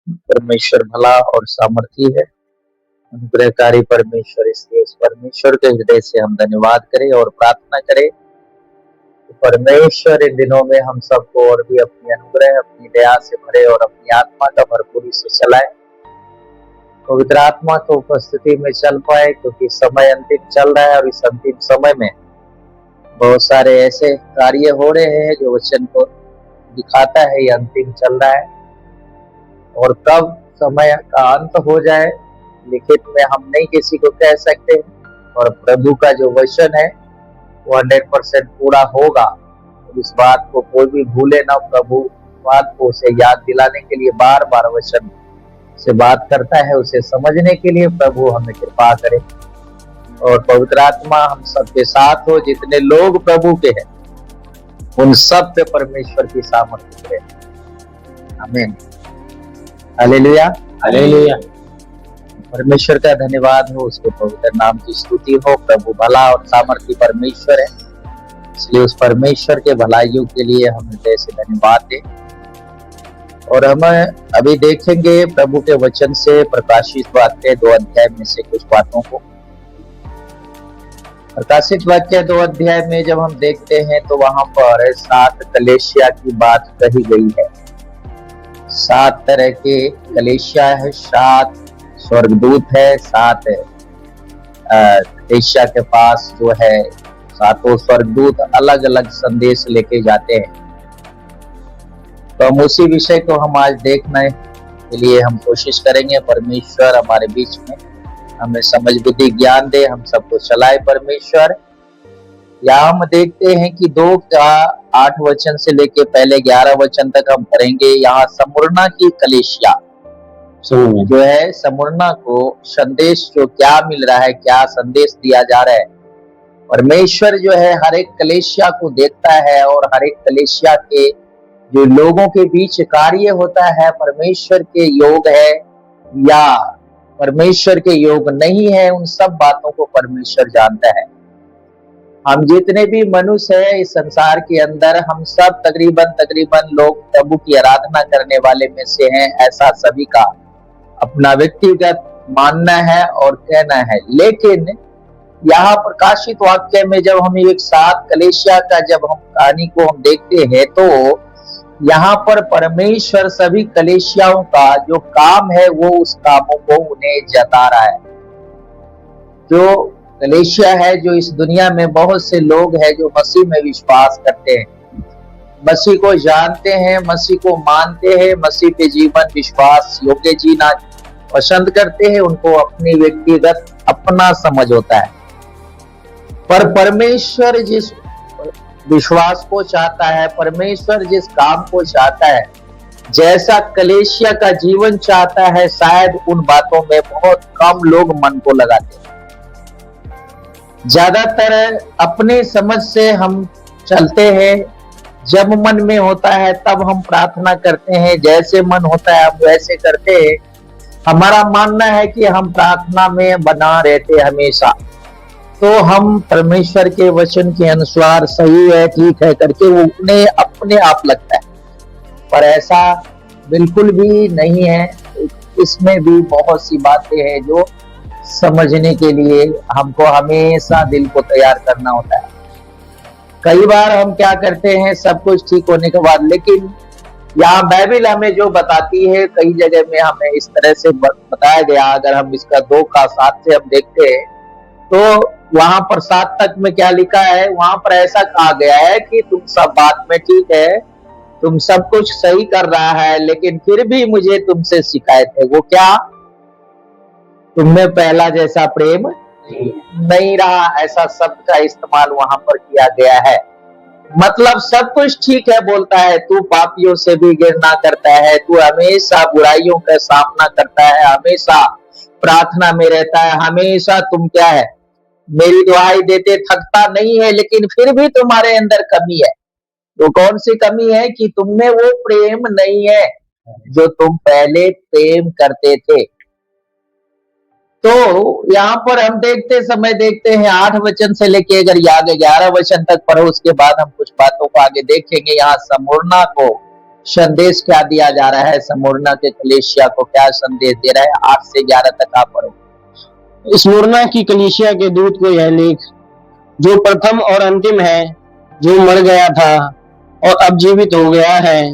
परमेश्वर भला और सामर्थी है, अनुग्रहकारी परमेश्वर। इसलिए उस परमेश्वर के हृदय से हम धन्यवाद करें और प्रार्थना करें कि परमेश्वर इन दिनों में हम सबको और भी अपनी अनुग्रह, अपनी दया से भरे और अपनी आत्मा का भरपूरी से चलाए, पवित्र आत्मा की उपस्थिति में चल पाए, क्योंकि समय अंतिम चल रहा है और इस अंतिम समय में बहुत सारे ऐसे कार्य हो रहे हैं जो वचन को दिखाता है ये अंतिम चल रहा है, और कब समय का अंत हो जाए लिखित में हम नहीं किसी को कह सकते, और प्रभु का जो वचन है वो 100% पूरा होगा। इस बात को कोई भी भूले ना, प्रभु बात को उसे याद दिलाने के लिए बार बार वचन से बात करता है, उसे समझने के लिए प्रभु हमें कृपा करे। और पवित्र आत्मा हम सबके साथ हो, जितने लोग प्रभु के हैं उन सब पे परमेश्वर की सामर्थ्य करे। आमीन। Hallelujah, hallelujah. परमेश्वर का धन्यवाद हो, उसके पवित्र नाम की स्तुति हो। प्रभु भला और सामर्थी परमेश्वर है, इसलिए उस परमेश्वर के भलाइयों के लिए हम हृदय से धन्यवाद दें। और हम अभी देखेंगे प्रभु के वचन से प्रकाशित वाक्य 2 अध्याय में से कुछ बातों को। प्रकाशित वाक्य 2 अध्याय में जब हम देखते हैं तो वहां पर 7 कलीसिया की बात कही गई है। 7 तरह के कलीसिया है, 7 स्वर्गदूत है, 7 कलीसिया के पास जो है 7 स्वर्गदूत अलग अलग संदेश लेके जाते हैं। तो हम उसी विषय को हम आज देखने के लिए हम कोशिश करेंगे। परमेश्वर हमारे बीच में हमें समझ बुद्धि ज्ञान दे, हम सबको चलाए परमेश्वर। यहाँ हम देखते हैं कि 2 का 8 वचन से लेके पहले 11 वचन तक हम पढ़ेंगे। यहाँ स्मुरना की कलीसिया जो है, स्मुरना को संदेश जो क्या मिल रहा है, क्या संदेश दिया जा रहा है। परमेश्वर जो है हर एक कलीसिया को देखता है, और हर एक कलीसिया के जो लोगों के बीच कार्य होता है परमेश्वर के योग है या परमेश्वर के योग नहीं है, उन सब बातों को परमेश्वर जानता है। हम जितने भी मनुष्य हैं इस संसार के अंदर, हम सब तकरीबन लोग प्रभु की आराधना करने वाले में से हैं, ऐसा सभी का अपना व्यक्तिगत मानना है और कहना है। लेकिन यहाँ प्रकाशित वाक्य में जब हम एक 7 कलीसिया का जब हम कहानी को हम देखते हैं तो यहाँ पर परमेश्वर सभी कलीसियाओं का जो काम है वो उस कामों को उन्हें जता रहा है। जो कलीसिया है, जो इस दुनिया में बहुत से लोग हैं जो मसीह में विश्वास करते हैं, मसीह को जानते हैं, मसीह को मानते हैं, मसीह पे जीवन विश्वास योग्य जीना पसंद करते हैं, उनको अपनी व्यक्तिगत अपना समझ होता है। पर परमेश्वर जिस विश्वास को चाहता है, परमेश्वर जिस काम को चाहता है, जैसा कलीसिया का जीवन चाहता है, शायद उन बातों में बहुत कम लोग मन को लगाते हैं। ज्यादातर अपने समझ से हम चलते हैं, जब मन में होता है तब हम प्रार्थना करते हैं, जैसे मन होता है हम वैसे करते हैं। हमारा मानना है कि हम प्रार्थना में बना रहते हमेशा, तो हम परमेश्वर के वचन के अनुसार सही है, ठीक है करके वो उन्हें अपने आप लगता है, पर ऐसा बिल्कुल भी नहीं है। इसमें भी बहुत सी बातें हैं जो समझने के लिए हमको हमेशा दिल को तैयार करना होता है। कई बार हम क्या करते हैं सब कुछ ठीक होने के बाद, लेकिन यहाँ बाइबल हमें जो बताती है, कई जगह में हमें इस तरह से बताया गया। अगर हम इसका 2 का 7 से हम देखते हैं तो वहां पर 7 तक में क्या लिखा है, वहां पर ऐसा कहा गया है कि तुम सब बात में ठीक है, तुम सब कुछ सही कर रहा है, लेकिन फिर भी मुझे तुमसे शिकायत है। वो क्या? तुमने पहला जैसा प्रेम नहीं रहा। ऐसा शब्द का इस्तेमाल वहां पर किया गया है। मतलब सब कुछ ठीक है बोलता है, तू पापियों से भी घृणा करता है, तू हमेशा बुराइयों का सामना करता है, हमेशा प्रार्थना में रहता है, हमेशा तुम क्या है मेरी दुहाई देते थकता नहीं है, लेकिन फिर भी तुम्हारे अंदर कमी है। तो कौन सी कमी है? कि तुमने वो प्रेम नहीं है जो तुम पहले प्रेम करते थे। तो यहाँ पर हम देखते हैं 8 वचन से लेके अगर आगे 11 वचन तक पढ़ो, उसके बाद हम कुछ बातों को आगे देखेंगे। यहाँ स्मुरना को संदेश क्या दिया जा रहा है, स्मुरना के कलीसिया को क्या संदेश दे रहा है? 8 से 11 तक आप पढ़ो। स्मुरना की कलीसिया के दूत को यह लिख, जो प्रथम और अंतिम है, जो मर गया था और अब जीवित हो गया है,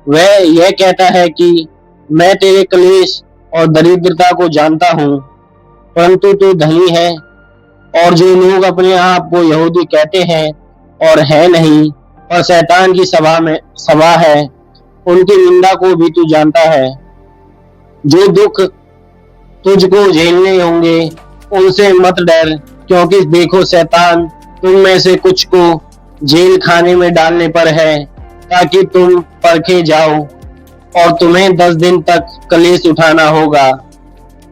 वह यह कहता है कि मैं तेरे क्लेश और दरिद्रता को जानता हूँ, परंतु तू धनी है, और जो लोग अपने आप को यहूदी कहते हैं और है नहीं, पर शैतान की सभा है, उनकी निंदा को भी तू जानता है। जो दुख तुझको झेलने होंगे उनसे मत डर, क्योंकि देखो शैतान तुम में से कुछ को जेल खाने में डालने पर है, ताकि तुम परखे जाओ, और तुम्हें 10 दिन तक कलेश उठाना होगा।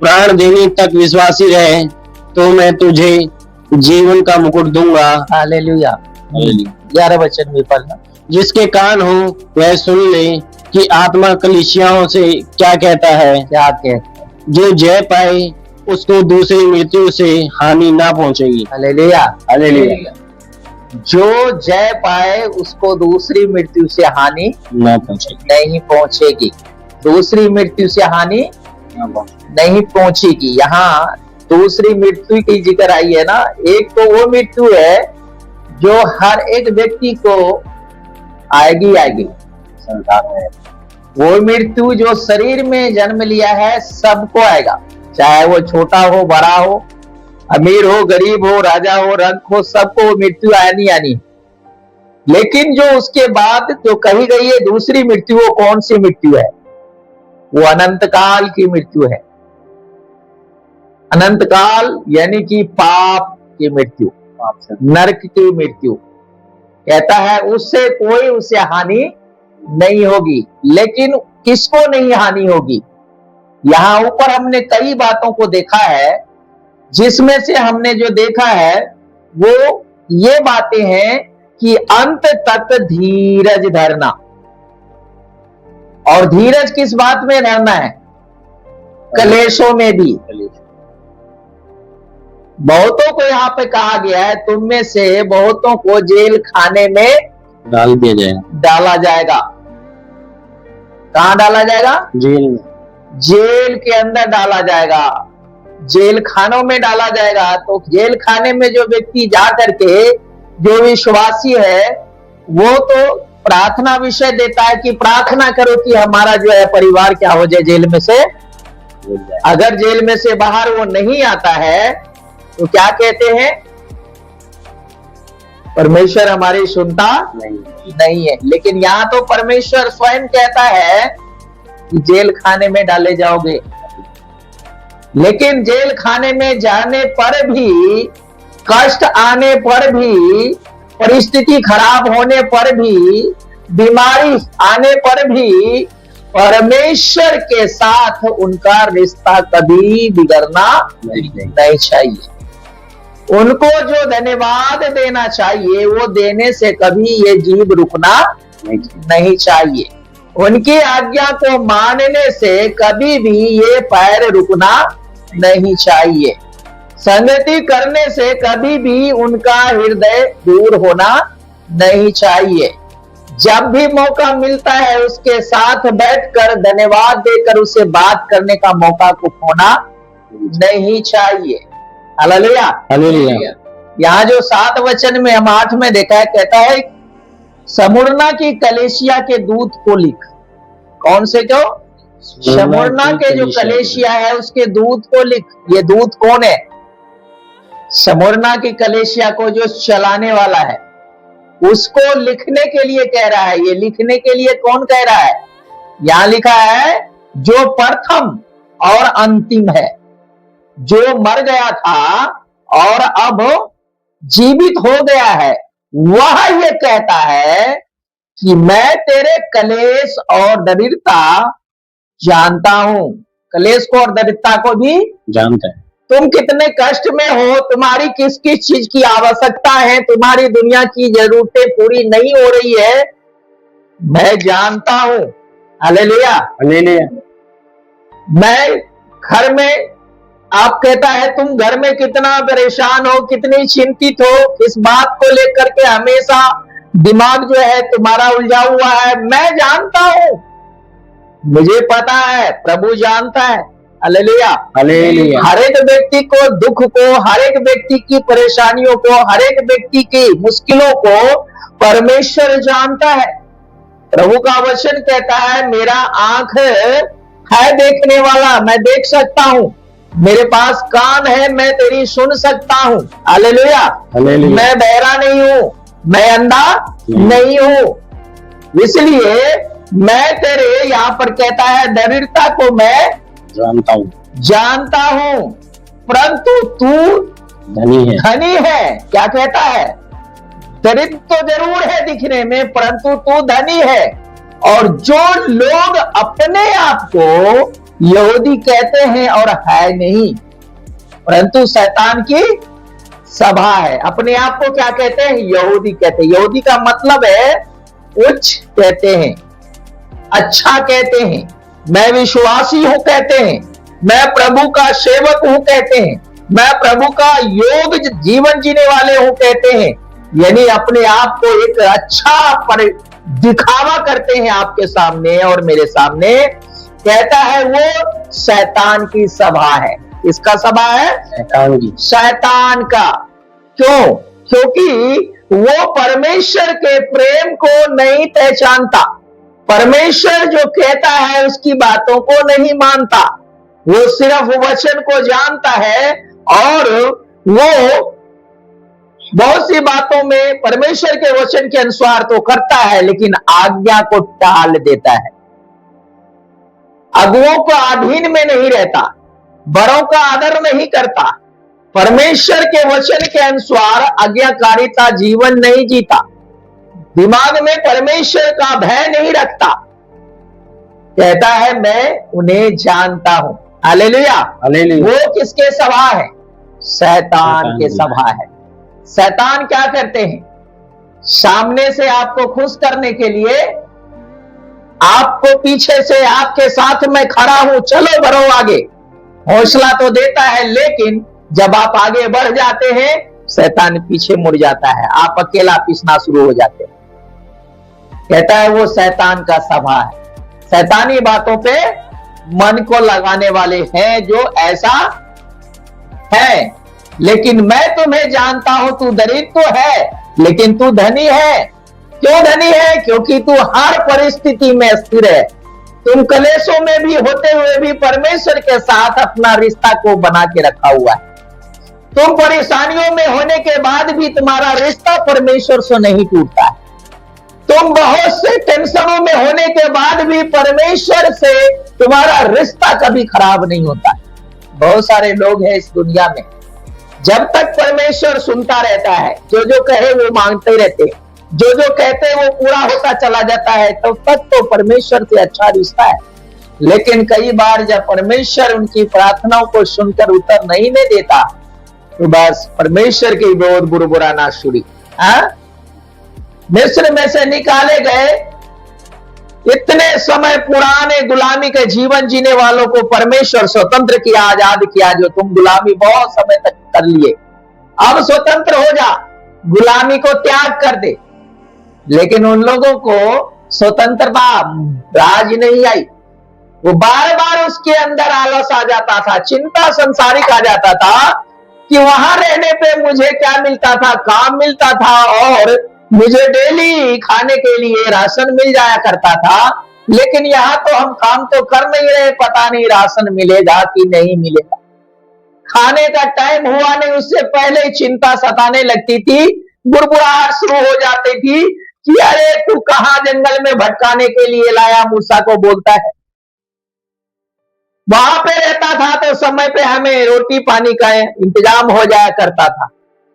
प्राण देने तक विश्वासी रहे तो मैं तुझे जीवन का मुकुट दूंगा। हालेलुया। 11 वचन में पढ़ना। जिसके कान हो वह सुन ले कि आत्मा कलीसियाओं से क्या कहता है। क्या कहता है? जो जय पाए उसको दूसरी मृत्यु से हानि ना पहुंचेगी। हालेलुया। हालेलुया। जो जय पाए उसको दूसरी मृत्यु से हानि ना पहुंचेगी। नहीं पहुंचेगी। दूसरी मृत्यु से हानि नहीं पहुंचेगी। यहाँ दूसरी मृत्यु की जिक्र आई है ना। एक तो वो मृत्यु है जो हर एक व्यक्ति को आएगी। वो मृत्यु जो शरीर में जन्म लिया है सबको आएगा, चाहे वो छोटा हो बड़ा हो, अमीर हो गरीब हो, राजा हो रंक हो, सबको वो मृत्यु आनी। लेकिन जो उसके बाद जो कही गई है दूसरी मृत्यु, वो कौन सी मृत्यु है? वो अनंत काल की मृत्यु है। अनंत काल यानी कि पाप की मृत्यु, नरक की मृत्यु। कहता है उससे कोई उसे हानि नहीं होगी। लेकिन किसको नहीं हानि होगी? यहां ऊपर हमने कई बातों को देखा है, जिसमें से हमने जो देखा है वो ये बातें हैं कि अंत तक धीरज धरना। और धीरज किस बात में धरना है? कलेशों में भी। बहुतों को यहाँ पे कहा गया है तुम में से बहुतों को जेल खाने में डाला जाएगा। कहां डाला जाएगा? जेल में। जेल के अंदर डाला जाएगा, जेल खानों में डाला जाएगा। तो जेल खाने में जो व्यक्ति जा करके जो विश्वासी है वो तो प्रार्थना विषय देता है कि प्रार्थना करो कि हमारा जो है परिवार क्या हो जाए, जेल में से। अगर जेल में से बाहर वो नहीं आता है तो क्या कहते हैं? परमेश्वर हमारी सुनता नहीं है। लेकिन यहाँ तो परमेश्वर स्वयं कहता है कि जेल खाने में डाले जाओगे। लेकिन जेल खाने में जाने पर भी, कष्ट आने पर भी, परिस्थिति खराब होने पर भी, बीमारी आने पर भी परमेश्वर के साथ उनका रिश्ता कभी बिगड़ना नहीं चाहिए। उनको जो धन्यवाद देना चाहिए वो देने से कभी ये जीव रुकना नहीं चाहिए। उनकी आज्ञा को मानने से कभी भी ये पैर रुकना नहीं चाहिए। संगति करने से कभी भी उनका हृदय दूर होना नहीं चाहिए। जब भी मौका मिलता है उसके साथ बैठकर धन्यवाद देकर उसे बात करने का मौका को खोना नहीं चाहिए। हालेलुया। हालेलुया। यहाँ जो 7 वचन में हम 8 में देखा है, कहता है स्मुरना की कलीसिया के दूत को लिख। कौन से? जो स्मुरना के जो कलीसिया है उसके दूत को लिख। ये दूत कौन है? स्मुरना की कलीसिया को जो चलाने वाला है उसको लिखने के लिए कह रहा है। ये लिखने के लिए कौन कह रहा है? यहां लिखा है जो प्रथम और अंतिम है, जो मर गया था और अब जीवित हो गया है, वह ये कहता है कि मैं तेरे कलेश और दरिद्रता जानता हूं। कलेश को और दरिद्रता को भी जानता है। तुम कितने कष्ट में हो, तुम्हारी किस किस चीज की आवश्यकता है, तुम्हारी दुनिया की जरूरतें पूरी नहीं हो रही है, मैं जानता हूं। हालेलुया। हालेलुया। मैं घर में, आप कहता है तुम घर में कितना परेशान हो, कितनी चिंतित हो, इस बात को लेकर के हमेशा दिमाग जो है तुम्हारा उलझा हुआ है, मैं जानता हूं, मुझे पता है, प्रभु जानता है। Hallelujah, hallelujah. हर एक व्यक्ति को दुख को, हर एक व्यक्ति की परेशानियों को, हर एक व्यक्ति की मुश्किलों को परमेश्वर जानता है। प्रभु का वचन कहता है, मेरा आंख है देखने वाला, मैं देख सकता हूं, मेरे पास कान है, मैं तेरी सुन सकता हूं। हालेलुया, मैं बहरा नहीं हूं, मैं अंधा नहीं हूं, इसलिए मैं तेरे, यहां पर कहता है, दरिद्रता को मैं जानता हूं, परंतु तू धनी है। क्या कहता है? दरिद्र तो जरूर है दिखने में, परंतु तू धनी है। और जो लोग अपने आप को यहूदी कहते हैं और है नहीं, परंतु शैतान की सभा है। अपने आप को क्या कहते हैं? यहूदी कहते हैं। यहूदी का मतलब है उच्च कहते हैं, अच्छा कहते हैं, मैं विश्वासी हूं कहते हैं, मैं प्रभु का सेवक हूं कहते हैं, मैं प्रभु का योग जीवन जीने वाले हूं कहते हैं। यानी अपने आप को एक अच्छा पर दिखावा करते हैं आपके सामने और मेरे सामने। कहता है वो शैतान की सभा है। किसका सभा है? शैतान की। शैतान का। क्यों? क्योंकि वो परमेश्वर के प्रेम को नहीं पहचानता, परमेश्वर जो कहता है उसकी बातों को नहीं मानता, वो सिर्फ वचन को जानता है और वो बहुत सी बातों में परमेश्वर के वचन के अनुसार तो करता है, लेकिन आज्ञा को टाल देता है, अगुओं को अधीन में नहीं रहता, बड़ों का आदर नहीं करता, परमेश्वर के वचन के अनुसार आज्ञाकारिता जीवन नहीं जीता, दिमाग में परमेश्वर का भय नहीं रखता। कहता है मैं उन्हें जानता हूं। Hallelujah, hallelujah. वो किसके सभा है? शैतान के सभा है। शैतान क्या करते हैं? सामने से आपको खुश करने के लिए आपको पीछे से आपके साथ में खड़ा हूं, चलो बढ़ो आगे, हौसला तो देता है, लेकिन जब आप आगे बढ़ जाते हैं शैतान पीछे मुड़ जाता है, आप अकेला पीसना शुरू हो जाते हैं। कहता है वो शैतान का सभा है। शैतानी बातों पे मन को लगाने वाले हैं जो ऐसा है। लेकिन मैं तुम्हें जानता हूं, तू दरिद्र तो है लेकिन तू धनी है। क्यों धनी है? क्योंकि तू हर परिस्थिति में स्थिर है। तुम कलेशों में भी होते हुए भी परमेश्वर के साथ अपना रिश्ता को बना के रखा हुआ है। तुम परेशानियों में होने के बाद भी तुम्हारा रिश्ता परमेश्वर से नहीं टूटता है। तुम बहुत से टेंशनों में होने के बाद भी परमेश्वर से तुम्हारा रिश्ता कभी खराब नहीं होता। बहुत सारे लोग हैं इस दुनिया में, जब तक परमेश्वर सुनता रहता है, जो जो कहे वो मांगते रहते हैं, जो जो कहते हैं वो पूरा होता चला जाता है, तब तक तो परमेश्वर से अच्छा रिश्ता है। लेकिन कई बार जब परमेश्वर उनकी प्रार्थनाओं को सुनकर उत्तर नहीं देता, तो बस परमेश्वर के विरोध बुरबुराना शुरू। मिस्र में से निकाले गए इतने समय पुराने गुलामी के जीवन जीने वालों को परमेश्वर स्वतंत्र किया, आजाद किया। जो तुम गुलामी बहुत समय तक कर लिए, अब स्वतंत्र हो जा, गुलामी को त्याग कर दे। लेकिन उन लोगों को स्वतंत्रता राज नहीं आई। वो बार बार उसके अंदर आलस आ जाता था, चिंता संसारिक आ जाता था कि वहां रहने पे मुझे क्या मिलता था? काम मिलता था और मुझे डेली खाने के लिए राशन मिल जाया करता था। लेकिन यहाँ तो हम काम तो कर नहीं रहे, पता नहीं राशन मिलेगा कि नहीं मिलेगा। खाने का टाइम हुआ नहीं, उससे पहले ही चिंता सताने लगती थी, बुड़बुड़ाहट शुरू हो जाती थी कि अरे तू कहां जंगल में भटकाने के लिए लाया, मूसा को बोलता है। वहां पे रहता था तो समय पे हमें रोटी पानी का इंतजाम हो जाया करता था,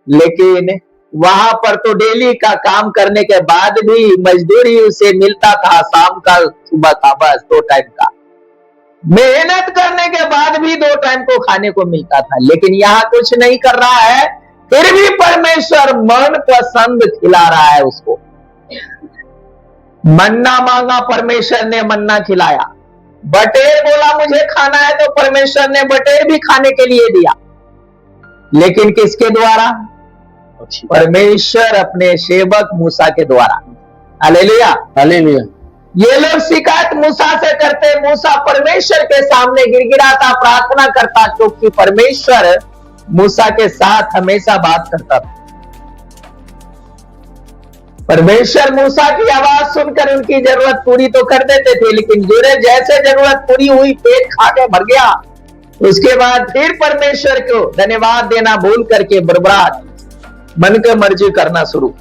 लेकिन वहां पर तो डेली का काम करने के बाद भी मजदूरी उसे मिलता था, शाम का सुबह का, बस 2 टाइम का। मेहनत करने के बाद भी 2 टाइम को खाने को मिलता था। लेकिन यहाँ कुछ नहीं कर रहा है, फिर भी परमेश्वर मन पसंद खिला रहा है उसको। मन्ना मांगा, परमेश्वर ने मन्ना खिलाया। बटेर बोला मुझे खाना है, तो परमेश्वर ने बटेर भी खाने के लिए दिया। लेकिन किसके द्वारा? परमेश्वर अपने सेवक मूसा के द्वारा। Hallelujah, hallelujah. ये लोग शिकायत मूसा से करते, मूसा परमेश्वर के सामने गिड़गिड़ाता, प्रार्थना करता, क्योंकि परमेश्वर मूसा के साथ हमेशा बात करता था। परमेश्वर मूसा की आवाज सुनकर उनकी जरूरत पूरी तो कर देते थे, लेकिन जैसे जरूरत पूरी हुई, पेट खा के भर गया, उसके बाद फिर परमेश्वर को धन्यवाद देना भूल करके बर्बाद मन की मर्जी करना शुरू।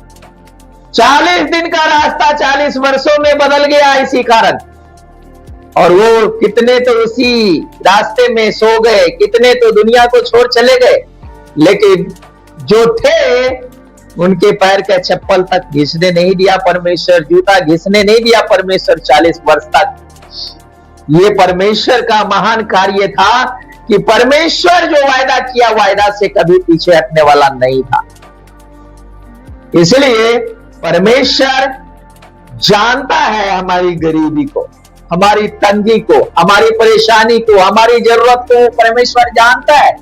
40 दिन का रास्ता 40 वर्षों में बदल गया इसी कारण। और वो कितने तो उसी रास्ते में सो गए, कितने तो दुनिया को छोड़ चले गए, लेकिन जो थे उनके पैर के चप्पल तक घिसने नहीं दिया परमेश्वर, जूता घिसने नहीं दिया परमेश्वर 40 वर्ष तक। ये परमेश्वर का महान कार्य था कि परमेश्वर जो वायदा किया, वायदा से कभी पीछे हटने वाला नहीं था। इसलिए परमेश्वर जानता है हमारी गरीबी को, हमारी तंगी को, हमारी परेशानी को, हमारी जरूरत को परमेश्वर जानता है,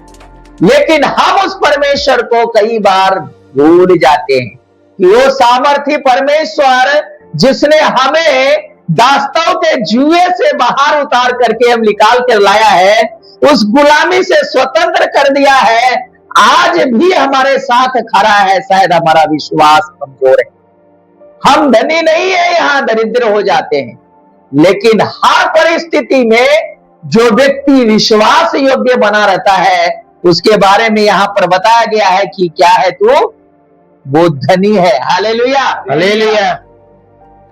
लेकिन हम उस परमेश्वर को कई बार भूल जाते हैं कि वो सामर्थी परमेश्वर जिसने हमें दास्तों के जुए से बाहर उतार करके हम निकाल कर लाया है, उस गुलामी से स्वतंत्र कर दिया है, आज भी हमारे साथ खड़ा है। शायद हमारा विश्वास कमजोर है, हम धनी नहीं है, यहां दरिद्र हो जाते हैं, लेकिन हर परिस्थिति में जो व्यक्ति विश्वास योग्य बना रहता है, उसके बारे में यहां पर बताया गया है कि क्या है, तू वो धनी है। Hallelujah, hallelujah.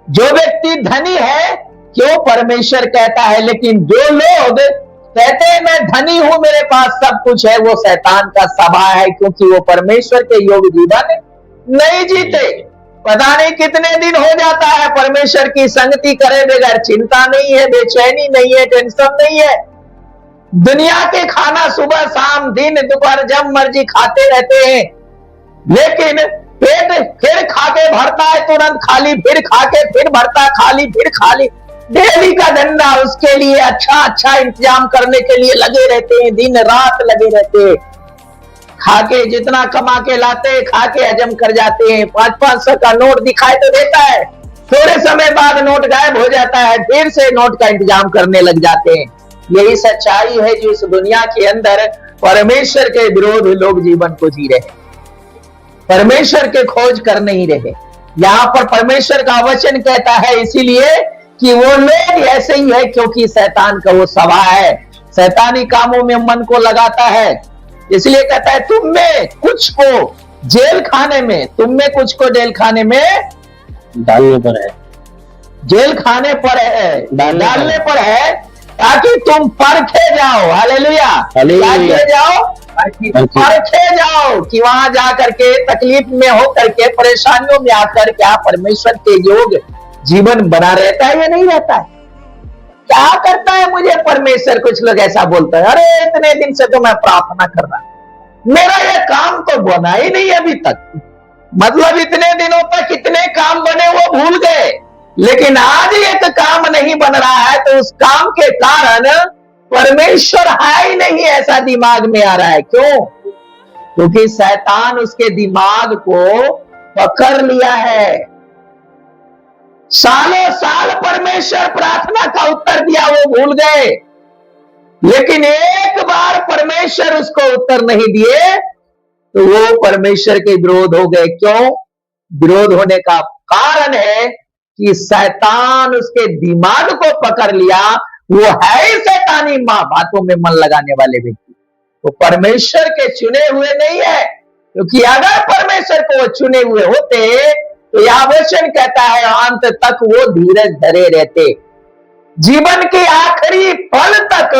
जो व्यक्ति धनी है, क्यों परमेश्वर कहता है, लेकिन जो लोग कहते हैं मैं धनी हूं, मेरे पास सब कुछ है, वो शैतान का सभा है, क्योंकि वो परमेश्वर के योग्य जीवन नहीं जीते। पता नहीं कितने दिन हो जाता है परमेश्वर की संगति करे बगैर, चिंता नहीं है, बेचैनी नहीं है, टेंशन नहीं है, दुनिया के खाना सुबह शाम दिन दोपहर जब मर्जी खाते रहते हैं, लेकिन पेट फिर खा के भरता है, तुरंत खाली, फिर खा के फिर भरता, खाली फिर खाली, डेली का धंधा। उसके लिए अच्छा इंतजाम करने के लिए लगे रहते हैं, दिन रात लगे रहते हैं, खा के जितना कमा के लाते हैं, खा के हजम कर जाते हैं। 500 का नोट दिखाई तो देता है, थोड़े समय बाद नोट गायब हो जाता है, फिर से नोट का इंतजाम करने लग जाते हैं। यही सच्चाई है जो इस दुनिया के अंदर परमेश्वर के विरोध लोग जीवन को जी रहे हैं, परमेश्वर के खोज कर नहीं रहे। यहां पर परमेश्वर का वचन कहता है इसीलिए कि वो लोग ऐसे ही है, क्योंकि शैतान का वो सभा है, शैतानी कामों में मन को लगाता है। इसलिए कहता है तुम में कुछ को जेल खाने में, तुम में कुछ को जेल खाने में डालने पर है, जेल खाने पर है, डालने पर है, ताकि तुम परखे जाओ। हालेलुया, परखे जाओ, परखे जाओ कि वहां जाकर के तकलीफ में हो करके, परेशानियों में आकर क्या परमेश्वर के योग जीवन बना रहता है या नहीं रहता है, क्या करता है मुझे परमेश्वर। कुछ लोग ऐसा बोलते हैं, अरे इतने दिन से तो मैं प्रार्थना कर रहा, मेरा ये काम तो बना ही नहीं अभी तक, मतलब इतने दिनों तक कितने काम बने वो भूल गए, लेकिन आज एक काम नहीं बन रहा है, तो उस काम के कारण परमेश्वर है ही नहीं, ऐसा दिमाग में आ रहा है। क्यों? क्योंकि शैतान उसके दिमाग को पकड़ लिया है। सालों साल परमेश्वर प्रार्थना का उत्तर दिया, वो भूल गए, लेकिन एक बार परमेश्वर उसको उत्तर नहीं दिए तो वो परमेश्वर के विरोध हो गए। क्यों? विरोध होने का कारण है कि शैतान उसके दिमाग को पकड़ लिया, वो है ही शैतानी मां बातों में मन लगाने वाले व्यक्ति, वो परमेश्वर के चुने हुए नहीं है। क्योंकि अगर परमेश्वर को वो चुने हुए होते तो यह वचन कहता है अंत तक वो धीरज धरे रहते, जीवन के आखिरी पल तक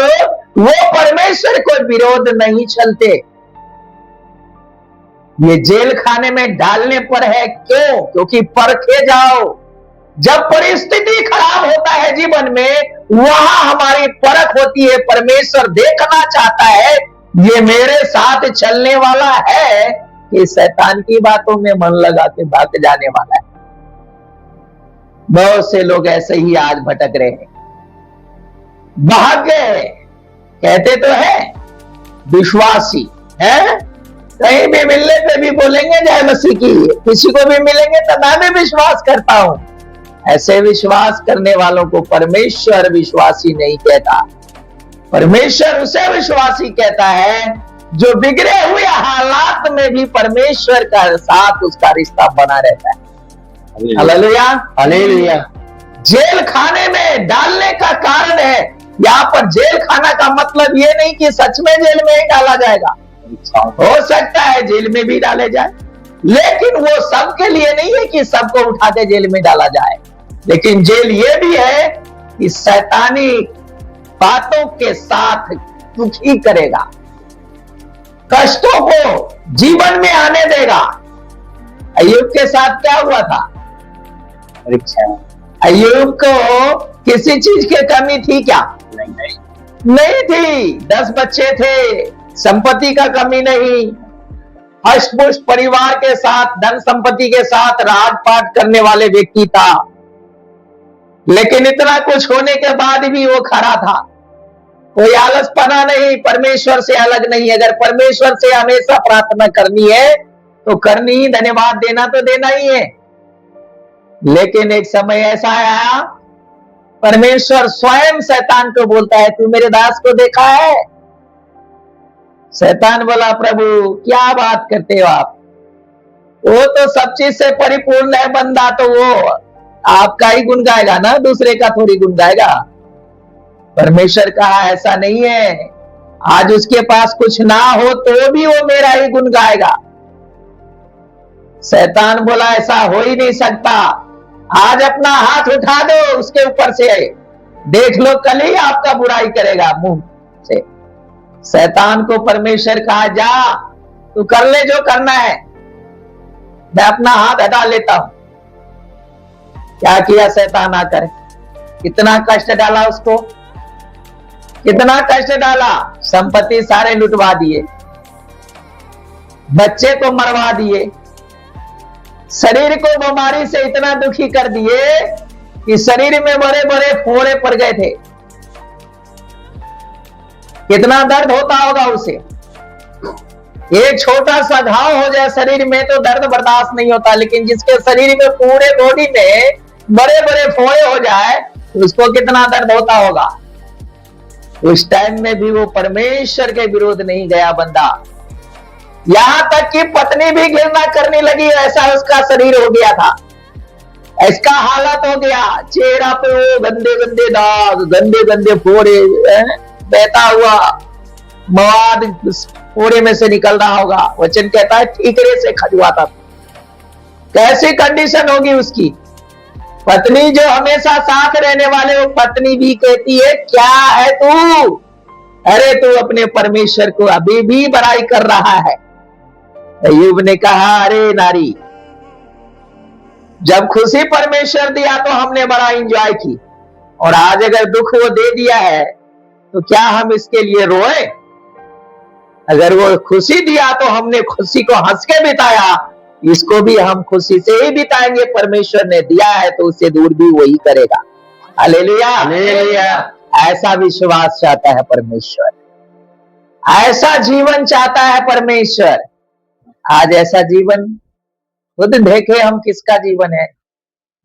वो परमेश्वर को विरोध नहीं चलते। ये जेल खाने में डालने पर है। क्यों? क्योंकि परखे जाओ, जब परिस्थिति खराब होता है जीवन में, वहां हमारी परख होती है। परमेश्वर देखना चाहता है ये मेरे साथ चलने वाला है कि शैतान की बातों में मन लगा के भाग जाने वाला है। बहुत से लोग ऐसे ही आज भटक रहे हैं, भाग गए, कहते तो है विश्वासी है, कहीं भी मिलने पे भी बोलेंगे जय मसीह की, किसी को भी मिलेंगे तो मैं भी विश्वास करता हूं। ऐसे विश्वास करने वालों को परमेश्वर विश्वासी नहीं कहता। परमेश्वर उसे विश्वासी कहता है जो बिगड़े हुए हालात में भी परमेश्वर का साथ उसका रिश्ता बना रहता है। Hallelujah, hallelujah. जेल खाने में डालने का कारण है, यहाँ पर जेल खाना का मतलब ये नहीं कि सच में जेल में ही डाला जाएगा, हो सकता है जेल में भी डाले जाए, लेकिन वो सबके लिए नहीं है कि सबको उठा के जेल में डाला जाए। लेकिन जेल ये भी है कि शैतानी बातों के साथ दुखी करेगा, कष्टों को जीवन में आने देगा। अय्यूब के साथ क्या हुआ था? परीक्षा। अय्यूब को किसी चीज की कमी थी क्या? नहीं थी। 10 बच्चे थे, संपत्ति का कमी नहीं, हष्ट-पुष्ट परिवार के साथ, धन संपत्ति के साथ राजपाट करने वाले व्यक्ति था। लेकिन इतना कुछ होने के बाद भी वो खड़ा था, कोई आलसपना नहीं, परमेश्वर से अलग नहीं। अगर परमेश्वर से हमेशा प्रार्थना करनी है तो करनी ही, धन्यवाद देना तो देना ही है। लेकिन एक समय ऐसा आया, परमेश्वर स्वयं शैतान को बोलता है, तू मेरे दास को देखा है? शैतान बोला, प्रभु क्या बात करते हो आप, वो तो सब चीज से परिपूर्ण है बंदा, तो वो आपका ही गुण गाएगा ना, दूसरे का थोड़ी गुण गाएगा। परमेश्वर कहा ऐसा नहीं है, आज उसके पास कुछ ना हो तो भी वो मेरा ही गुण गाएगा। शैतान बोला ऐसा हो ही नहीं सकता, आज अपना हाथ उठा दो उसके ऊपर से, देख लो कल ही आपका बुराई करेगा मुंह से। शैतान को परमेश्वर कहा, जा तू कर ले जो करना है, मैं अपना हाथ हटा लेता हूं। क्या किया शैतान आकर? कितना कष्ट डाला उसको, कितना कष्ट डाला, संपत्ति सारे लुटवा दिए, बच्चे को मरवा दिए, शरीर को बीमारी से इतना दुखी कर दिए कि शरीर में बड़े बड़े फोड़े पड़ गए थे। कितना दर्द होता होगा उसे, एक छोटा सा घाव हो जाए शरीर में तो दर्द बर्दाश्त नहीं होता, लेकिन जिसके शरीर में पूरे बॉडी में बड़े बड़े फोड़े हो जाए उसको कितना दर्द होता होगा। उस टाइम में भी वो परमेश्वर के विरोध नहीं गया बंदा, यहां तक कि पत्नी भी घृणा करने लगी, ऐसा उसका शरीर हो गया था, इसका हालत हो गया। चेहरा पे वो गंदे गंदे दाग, गंदे गंदे फोड़े, बहता हुआ मवाद फोड़े में से निकल रहा होगा। वचन कहता है ठीकरे से खजुआता था। कैसी कंडीशन होगी उसकी? पत्नी जो हमेशा साथ रहने वाले, वो पत्नी भी कहती है क्या है तू, अरे तू अपने परमेश्वर को अभी भी बड़ाई कर रहा है। अय्यूब ने कहा, अरे नारी, जब खुशी परमेश्वर दिया तो हमने बड़ा एंजॉय की, और आज अगर दुख वो दे दिया है तो क्या हम इसके लिए रोए? अगर वो खुशी दिया तो हमने खुशी को हंस के बिताया, इसको भी हम खुशी से ही बिताएंगे। परमेश्वर ने दिया है तो उससे दूर भी वही करेगा। Hallelujah, hallelujah. ऐसा विश्वास चाहता है परमेश्वर, ऐसा जीवन चाहता है परमेश्वर। आज ऐसा जीवन खुद देखे हम किसका जीवन है,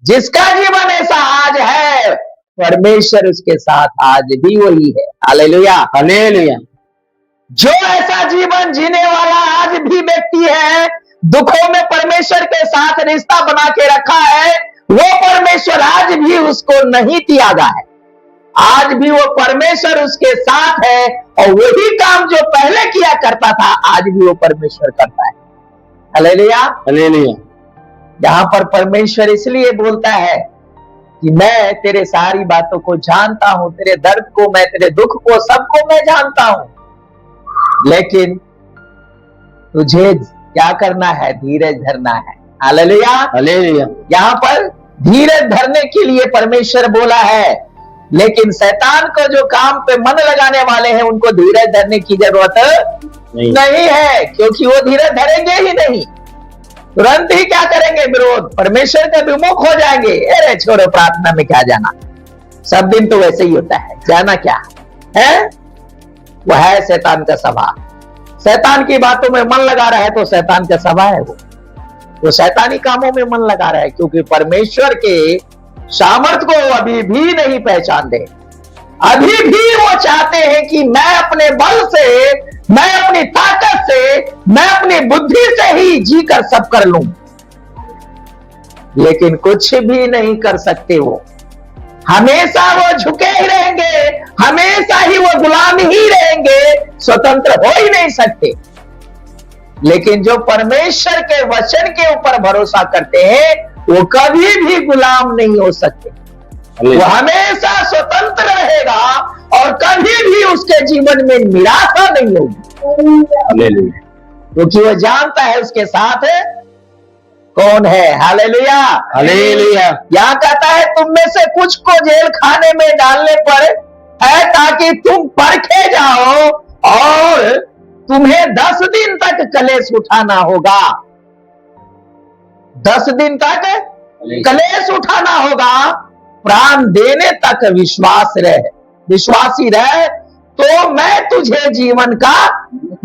जिसका जीवन ऐसा आज है, परमेश्वर उसके साथ आज भी वही है। Hallelujah, hallelujah. जो ऐसा जीवन जीने वाला आज भी व्यक्ति है, दुखों में परमेश्वर के साथ रिश्ता बना के रखा है, वो परमेश्वर आज भी उसको नहीं त्यागा है। आज भी वो परमेश्वर उसके साथ है, और वही काम जो पहले किया करता था आज भी वो परमेश्वर करता है। Hallelujah, hallelujah. यहां पर परमेश्वर इसलिए बोलता है कि मैं तेरे सारी बातों को जानता हूं, तेरे दर्द को मैं, तेरे दुख को, सबको मैं जानता हूं, लेकिन तुझे क्या करना है? धीरज धरना है। Hallelujah, hallelujah. यहाँ पर धीरज धरने के लिए परमेश्वर बोला है, लेकिन शैतान को जो काम पे मन लगाने वाले हैं उनको धीरज धरने की जरूरत नहीं है, क्योंकि वो धीरज धरेंगे ही नहीं, तुरंत ही क्या करेंगे? विरोध, परमेश्वर के विमुख हो जाएंगे। अरे छोड़ो, प्रार्थना में क्या जाना, सब दिन तो वैसे ही होता है, जाना क्या है? वो है शैतान का स्वभाव। शैतान की बातों में मन लगा रहा है तो शैतान का सभा है वो शैतानी कामों में मन लगा रहा है, क्योंकि परमेश्वर के सामर्थ को वो अभी भी नहीं पहचान दे। अभी भी वो चाहते हैं कि मैं अपने बल से, मैं अपनी ताकत से, मैं अपनी बुद्धि से ही जी कर सब कर लूं, लेकिन कुछ भी नहीं कर सकते। वो हमेशा वो झुके ही रहेंगे, हमेशा ही वो गुलाम ही रहेंगे, स्वतंत्र हो ही नहीं सकते। लेकिन जो परमेश्वर के वचन के ऊपर भरोसा करते हैं वो कभी भी गुलाम नहीं हो सकते। वो हमेशा स्वतंत्र रहेगा और कभी भी उसके जीवन में निराशा नहीं होगी, क्योंकि वो जानता है उसके साथ कौन है। Hallelujah, hallelujah. यहाँ कहता है तुम में से कुछ को जेल खाने में डालने पर है ताकि तुम परखे जाओ और तुम्हें 10 दिन तक कलेश उठाना होगा। 10 दिन तक कलेश उठाना होगा। प्राण देने तक विश्वासी रहे तो मैं तुझे जीवन का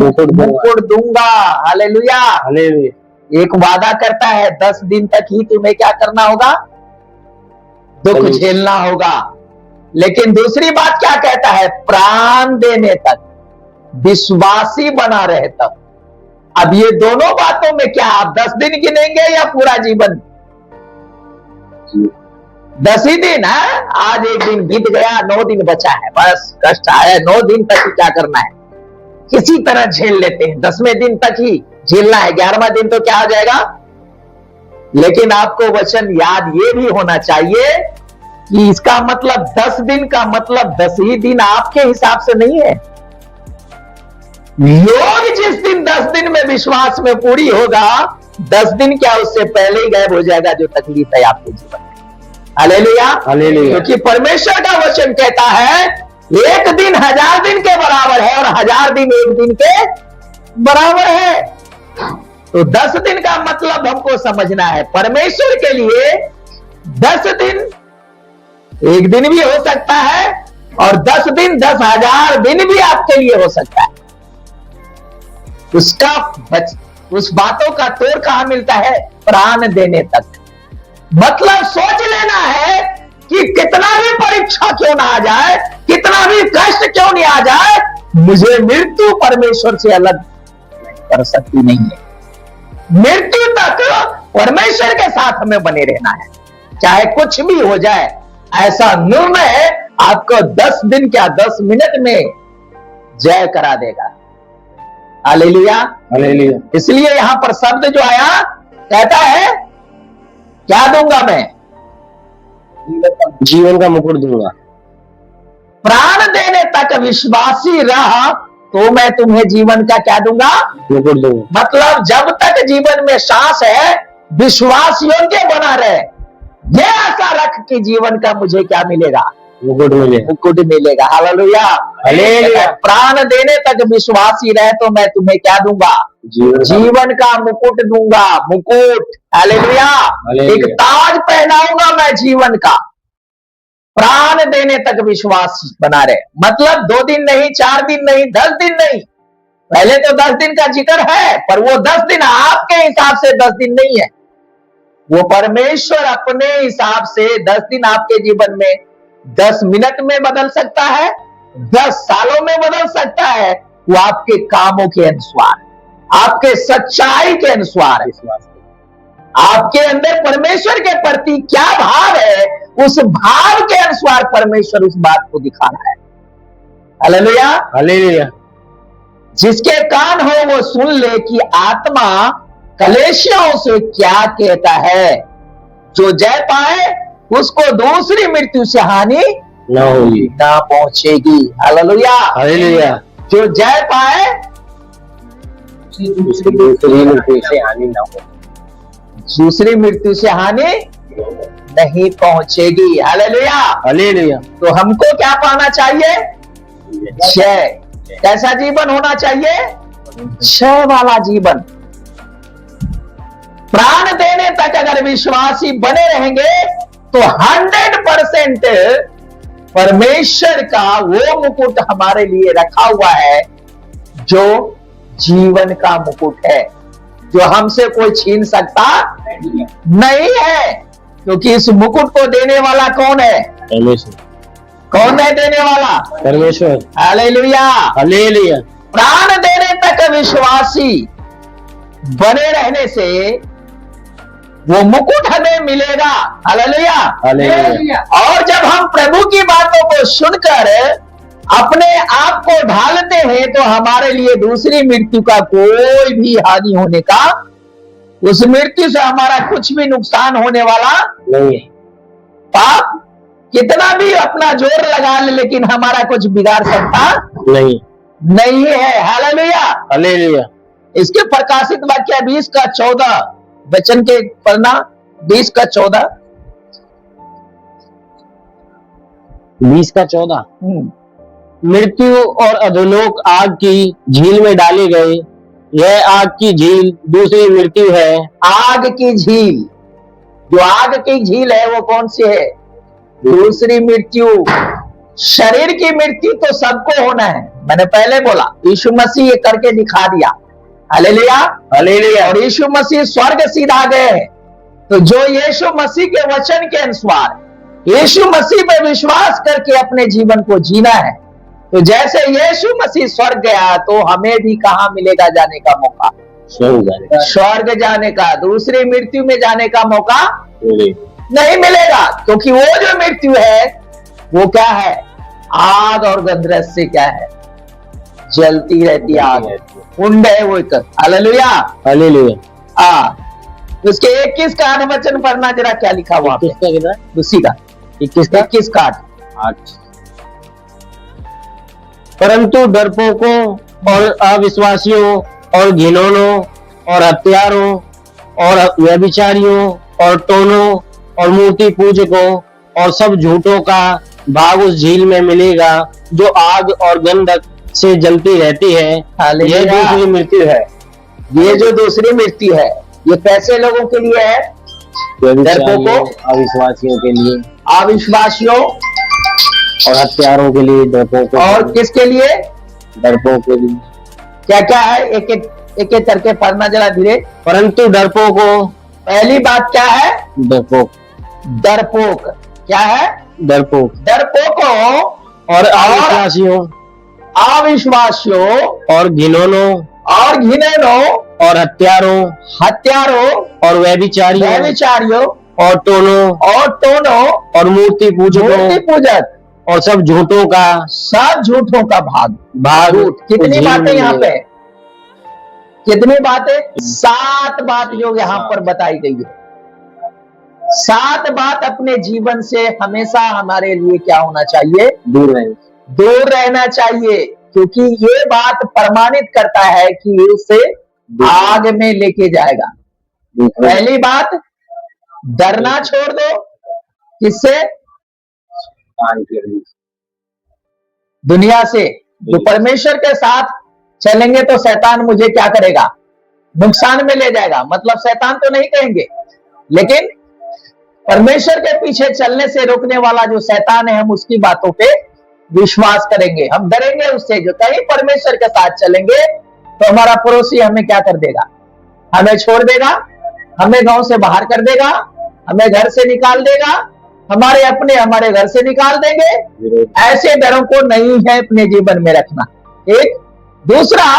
मुकुट दूंगा। Hallelujah, hallelujah. एक वादा करता है 10 दिन तक ही तुम्हें क्या करना होगा, दुख झेलना होगा। लेकिन दूसरी बात क्या कहता है, प्राण देने तक, विश्वासी बना रहे तब। अब ये दोनों बातों में क्या आप 10 दिन गिनेंगे या पूरा जीवन? 10 ही दिन है। आज एक दिन बीत गया, 9 दिन बचा है, बस कष्ट आया, 9 दिन तक ही क्या करना है, किसी तरह झेल लेते हैं। 10वें दिन तक ही झेलना है, 11वां दिन तो क्या हो जाएगा। लेकिन आपको वचन याद ये भी होना चाहिए कि इसका मतलब 10 दिन का मतलब 10 ही दिन आपके हिसाब से नहीं है। योग जिस दिन 10 दिन में विश्वास में पूरी होगा, 10 दिन क्या उससे पहले ही गायब हो जाएगा जो तकलीफ है आपके जीवन में। Hallelujah, hallelujah. क्योंकि परमेश्वर का वचन कहता है एक दिन 1000 दिन के बराबर है और 1000 दिन एक दिन के बराबर है। तो 10 दिन का मतलब हमको समझना है। परमेश्वर के लिए 10 दिन एक दिन भी हो सकता है और 10 दिन 10,000 दिन भी आपके लिए हो सकता है। उस बातों का तोड़ कहां मिलता है, प्राण देने तक। मतलब सोच लेना है कि कितना भी परीक्षा क्यों ना आ जाए, कितना भी कष्ट क्यों नहीं आ जाए, मुझे मृत्यु परमेश्वर से अलग कर सकती नहीं है। मृत्यु तक परमेश्वर के साथ हमें बने रहना है, चाहे कुछ भी हो जाए। ऐसा निर्णय आपको 10 दिन क्या 10 मिनट में जय करा देगा। Hallelujah, hallelujah. इसलिए यहां पर शब्द जो आया कहता है क्या दूंगा मैं, जीवन का मुकुट दूंगा। प्राण देने तक विश्वासी रहा तो मैं तुम्हें जीवन का क्या दूंगा, मुकुट दूंगा। मतलब जब तक जीवन में सांस है विश्वास योग्य बना रहे, ये आशा रख कि जीवन का मुझे क्या मिलेगा, मुकुट मिलेगा, मुकुट मिलेगा। Hallelujah, hallelujah. प्राण देने तक विश्वासी रहे तो मैं तुम्हें क्या दूंगा, जीवन का मुकुट दूंगा। मुकुट, हालेलुया। एक ताज पहनाऊंगा मैं जीवन का। प्राण देने तक विश्वास बना रहे, मतलब 2 दिन नहीं, 4 दिन नहीं, 10 दिन नहीं। पहले तो 10 दिन का जिक्र है, पर वो 10 दिन आपके हिसाब से 10 दिन नहीं है। वो परमेश्वर अपने हिसाब से 10 दिन आपके जीवन में 10 मिनट में बदल सकता है, 10 सालों में बदल सकता है। वो आपके कामों के अनुसार, आपके सच्चाई के अनुसार है। आपके अंदर परमेश्वर के प्रति क्या भाव है, उस भाव के अनुसार परमेश्वर उस बात को दिखा रहा है। Hallelujah, hallelujah. जिसके कान हो वो सुन ले कि आत्मा कलेशियों से क्या कहता है। जो जय पाए उसको दूसरी मृत्यु से हानि न होगी, ना पहुंचेगी। Hallelujah, hallelujah. जो जय पाए दूसरी मृत्यु से हानि न हो, दूसरी मृत्यु से हानि नहीं पहुंचेगी। Hallelujah, hallelujah. तो हमको क्या पाना चाहिए, जय। कैसा जीवन होना चाहिए, जय वाला जीवन। प्राण देने तक अगर विश्वासी बने रहेंगे तो 100% परमेश्वर का वो मुकुट हमारे लिए रखा हुआ है जो जीवन का मुकुट है जो हमसे कोई छीन सकता नहीं है, क्योंकि इस मुकुट को देने वाला कौन है? परमेश्वर। कौन है देने वाला? परमेश्वर। हालेलुया। हालेलुया। प्राण देने तक विश्वासी बने रहने से वो मुकुट हमें मिलेगा। हालेलुया। हालेलुया। और जब हम प्रभु की बातों को सुनकर अपने आप को ढालते हैं तो हमारे लिए दूसरी मृत्यु का कोई भी हानि होने का, उस मृत्यु से हमारा कुछ भी नुकसान होने वाला नहीं है। पाप कितना भी अपना जोर लगा ले लेकिन हमारा कुछ बिगाड़ सकता नहीं है। हालेलुया। हालेलुया। इसके प्रकाशित वाक्य 20:14 वचन के पढ़ना। 20:14। 20:14। मृत्यु और अधोलोक आग की झील में डाले गए। यह आग की झील दूसरी मृत्यु है। आग की झील, जो आग की झील है वो कौन सी है? दूसरी मृत्यु। शरीर की मृत्यु तो सबको होना है, मैंने पहले बोला। यीशु मसीह ये करके दिखा दिया। हालेलुया। हालेलुया। और यीशु मसीह स्वर्ग सीधा गए। तो जो यीशु मसीह के वचन के अनुसार यीशु मसीह पर विश्वास करके अपने जीवन को जीना है, तो जैसे यीशु मसीह स्वर्ग गया तो हमें भी कहां मिलेगा जाने का मौका? स्वर्ग जाने का। दूसरी मृत्यु में जाने का मौका नहीं मिलेगा, क्योंकि वो जो मृत्यु है वो क्या है? आग और गंधरस से क्या है? जलती रहती आग, कुंड है वो एक। हालेलुया। हालेलुया। उसके 21 का वचन पढ़ना जरा, क्या लिखा हुआ? उसी का 21 का 8। परंतु डरपोकों और अविश्वासियों और घिनौनों और हत्यारों और व्यभिचारियों और टोनों और मूर्ति पूजकों और सब झूठों का भाग उस झील में मिलेगा जो आग और गंधक से जलती रहती है। यह दूसरी मृत्यु है। ये जो दूसरी मृत्यु है ये कैसे लोगों के लिए है? डरपोकों, अविश्वासियों के लिए, अविश्वासियों और हत्यारों के लिए, डरपोकों। और किसके लिए? डरपोक के लिए। क्या क्या है? एक एक करके पढ़ना जरा धीरे। परंतु डरपोकों, पहली बात क्या है? डरपोक। डरपोक क्या है? डरपोक। डरपोकों और अविश्वासियों, अविश्वासियों और घिनौनों और हत्यारों और व्यभिचारियों और टोनों और मूर्ति पूजक और सब झूठों का भाग। कितनी बातें यहाँ पे? कितनी बातें? 7 बात जो यहाँ पर बताई गई है। 7 बात अपने जीवन से हमेशा हमारे लिए क्या होना चाहिए? दूर रहना चाहिए, क्योंकि ये बात प्रमाणित करता है कि उसे आग में लेके जाएगा। पहली बात, डरना छोड़ दो। किससे? दुनिया से। जो परमेश्वर के साथ चलेंगे तो शैतान मुझे क्या करेगा? नुकसान में ले जाएगा। मतलब शैतान तो नहीं कहेंगे, लेकिन परमेश्वर के पीछे चलने से रोकने वाला जो शैतान है, हम उसकी बातों पे विश्वास करेंगे, हम डरेंगे उससे। जो कहीं परमेश्वर के साथ चलेंगे तो हमारा पड़ोसी हमें क्या कर देगा? हमें छोड़ देगा, हमें गांव से बाहर कर देगा, हमें घर से निकाल देगा, हमारे अपने हमारे घर से निकाल देंगे। ऐसे डरों को नहीं है अपने जीवन में रखना। एक। दूसरा,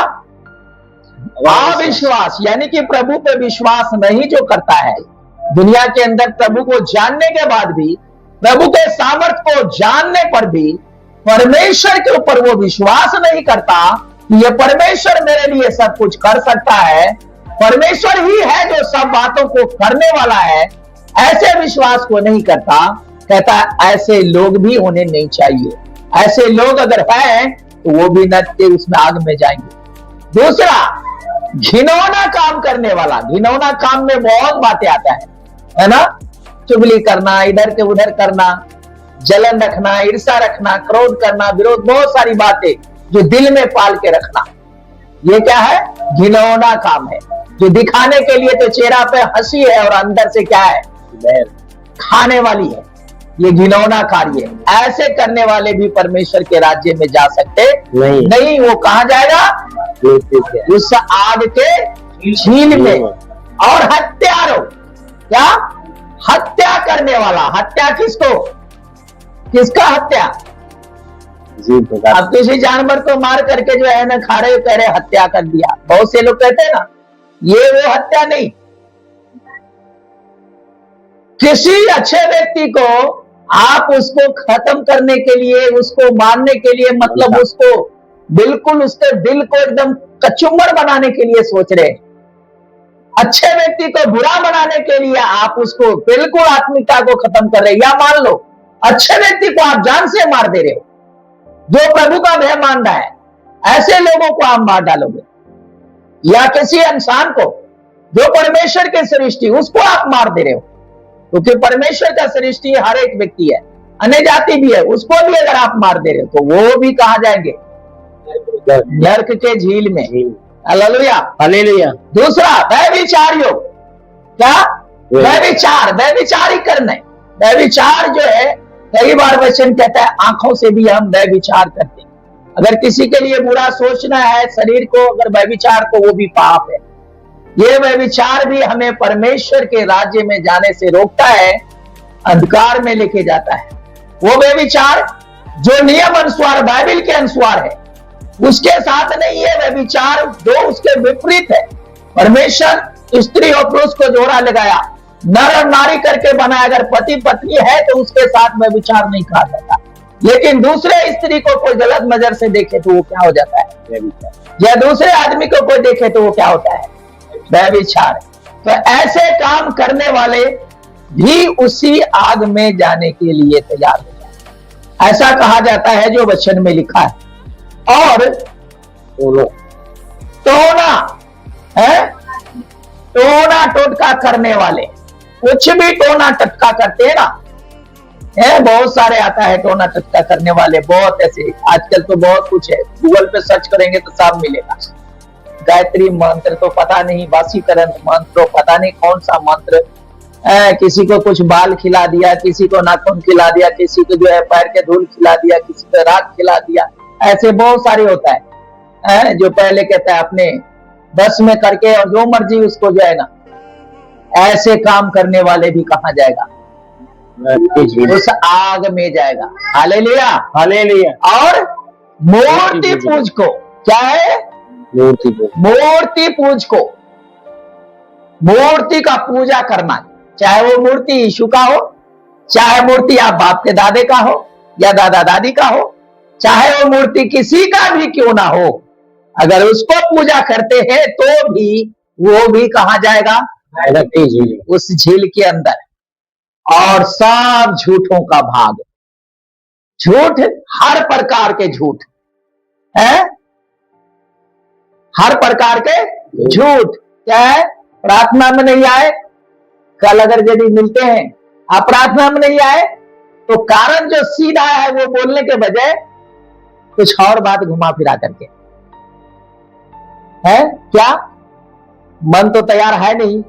अविश्वास, यानी कि प्रभु पे विश्वास नहीं जो करता है, दुनिया के अंदर प्रभु को जानने के बाद भी, प्रभु के सामर्थ्य को जानने पर भी परमेश्वर के ऊपर वो विश्वास नहीं करता कि ये परमेश्वर मेरे लिए सब कुछ कर सकता है, परमेश्वर ही है जो सब बातों को करने वाला है, ऐसे विश्वास को नहीं करता। कहता ऐसे लोग भी होने नहीं चाहिए। ऐसे लोग अगर हैं तो वो भी नरक के उसमें आग में जाएंगे। दूसरा, घिनौना काम करने वाला। घिनौना काम में बहुत बातें आता है ना? चुगली करना, इधर के उधर करना, जलन रखना, ईर्ष्या रखना, क्रोध करना, विरोध, बहुत सारी बातें जो दिल में पाल के रखना, ये क्या है? घिनौना काम है। जो दिखाने के लिए तो चेहरा पे हंसी है और अंदर से क्या है? खाने वाली है। ये घिनौना कार्य है। ऐसे करने वाले भी परमेश्वर के राज्य में जा सकते नहीं। वो कहां जाएगा? उस आग के झील में। और हत्यारों, क्या हत्या करने वाला, हत्या किसको, किसका हत्या? अब किसी जानवर को मार करके जो है ना खा रहे, कह रहे हत्या कर दिया। बहुत से लोग कहते हैं ना, ये वो हत्या नहीं। किसी अच्छे व्यक्ति को आप उसको खत्म करने के लिए, उसको मारने के लिए, मतलब उसको बिल्कुल उसके दिल को एकदम कचुम्बर बनाने के लिए सोच रहे हैं। अच्छे व्यक्ति को बुरा बनाने के लिए आप उसको बिल्कुल आत्मिकता को खत्म कर रहे हैं। या मान लो अच्छे व्यक्ति को आप जान से मार दे रहे हो, जो प्रभु का भय मान रहा है, ऐसे लोगों को आप मार डालोगे। या किसी इंसान को जो परमेश्वर के सृष्टि, उसको आप मार दे रहे हो, क्योंकि परमेश्वर का सृष्टि हर एक व्यक्ति है, अन्य जाति भी है, उसको भी अगर आप मार दे रहे हो तो वो भी कहा जाएंगे नरक के झील में। Hallelujah, hallelujah. दूसरा व्यभिचार योग, क्या व्यभिचार, व्यभिचारी करना। व्यभिचार जो है, कई बार वचन कहता है आंखों से भी हम व्यभिचार करते हैं। अगर किसी के लिए बुरा सोचना है शरीर को, अगर व्यभिचार, तो वो भी पाप है। ये व्यभिचार भी हमें परमेश्वर के राज्य में जाने से रोकता है, अंधकार में लेके जाता है। वो व्यभिचार जो नियम अनुसार, बाइबल के अनुसार है, उसके साथ नहीं है। व्यभिचार जो उसके विपरीत है। परमेश्वर स्त्री और पुरुष को जोड़ा लगाया, नर और नारी करके बनाया। अगर पति पत्नी है तो उसके साथ व्यभिचार नहीं कहा जाता, लेकिन दूसरे स्त्री को कोई गलत नजर से देखे तो वो क्या हो जाता है, या दूसरे आदमी को कोई देखे तो वो क्या होता है, व्यभिचार। तो ऐसे काम करने वाले भी उसी आग में जाने के लिए तैयार हो जाए, ऐसा कहा जाता है जो वचन में लिखा है। और टोना है, टोना टोटका करने वाले, कुछ भी टोना टटका करते हैं ना, है बहुत सारे आता है टोना टटका करने वाले, बहुत ऐसे। आजकल तो बहुत कुछ है, गूगल पे सर्च करेंगे तो सब मिलेगा। गायत्री मंत्र तो पता नहीं, वासीकरण मंत्र तो पता नहीं कौन सा मंत्र, किसी को कुछ बाल खिला दिया, किसी को नाखून खिला दिया, किसी को जो है पैर के धूल खिला दिया, किसी को राख खिला दिया, ऐसे बहुत सारे होता है। जो पहले कहता है अपने बस में करके और जो मर्जी उसको जो है ना, ऐसे काम करने वाले भी कहा जाएगा, उस आग में जाएगा। Hallelujah, hallelujah. और मूर्ति पूज को, क्या है, मूर्ति पूज को, मूर्ति का पूजा करना, चाहे वो मूर्ति यीशु का हो, चाहे मूर्ति आप बाप के दादे का हो या दादा दादी का हो, चाहे वो मूर्ति किसी का भी क्यों ना हो, अगर उसको पूजा करते हैं तो भी वो भी कहा जाएगा उस झील के अंदर। और सब झूठों का भाग, झूठ, हर प्रकार के झूठ है, हर प्रकार के झूठ। क्या है, प्रार्थना में नहीं आए, कल अगर यदि मिलते हैं आप प्रार्थना में नहीं आए तो कारण जो सीधा है वो बोलने के बजाय कुछ और बात घुमा फिरा करके है। क्या, मन तो तैयार है नहीं,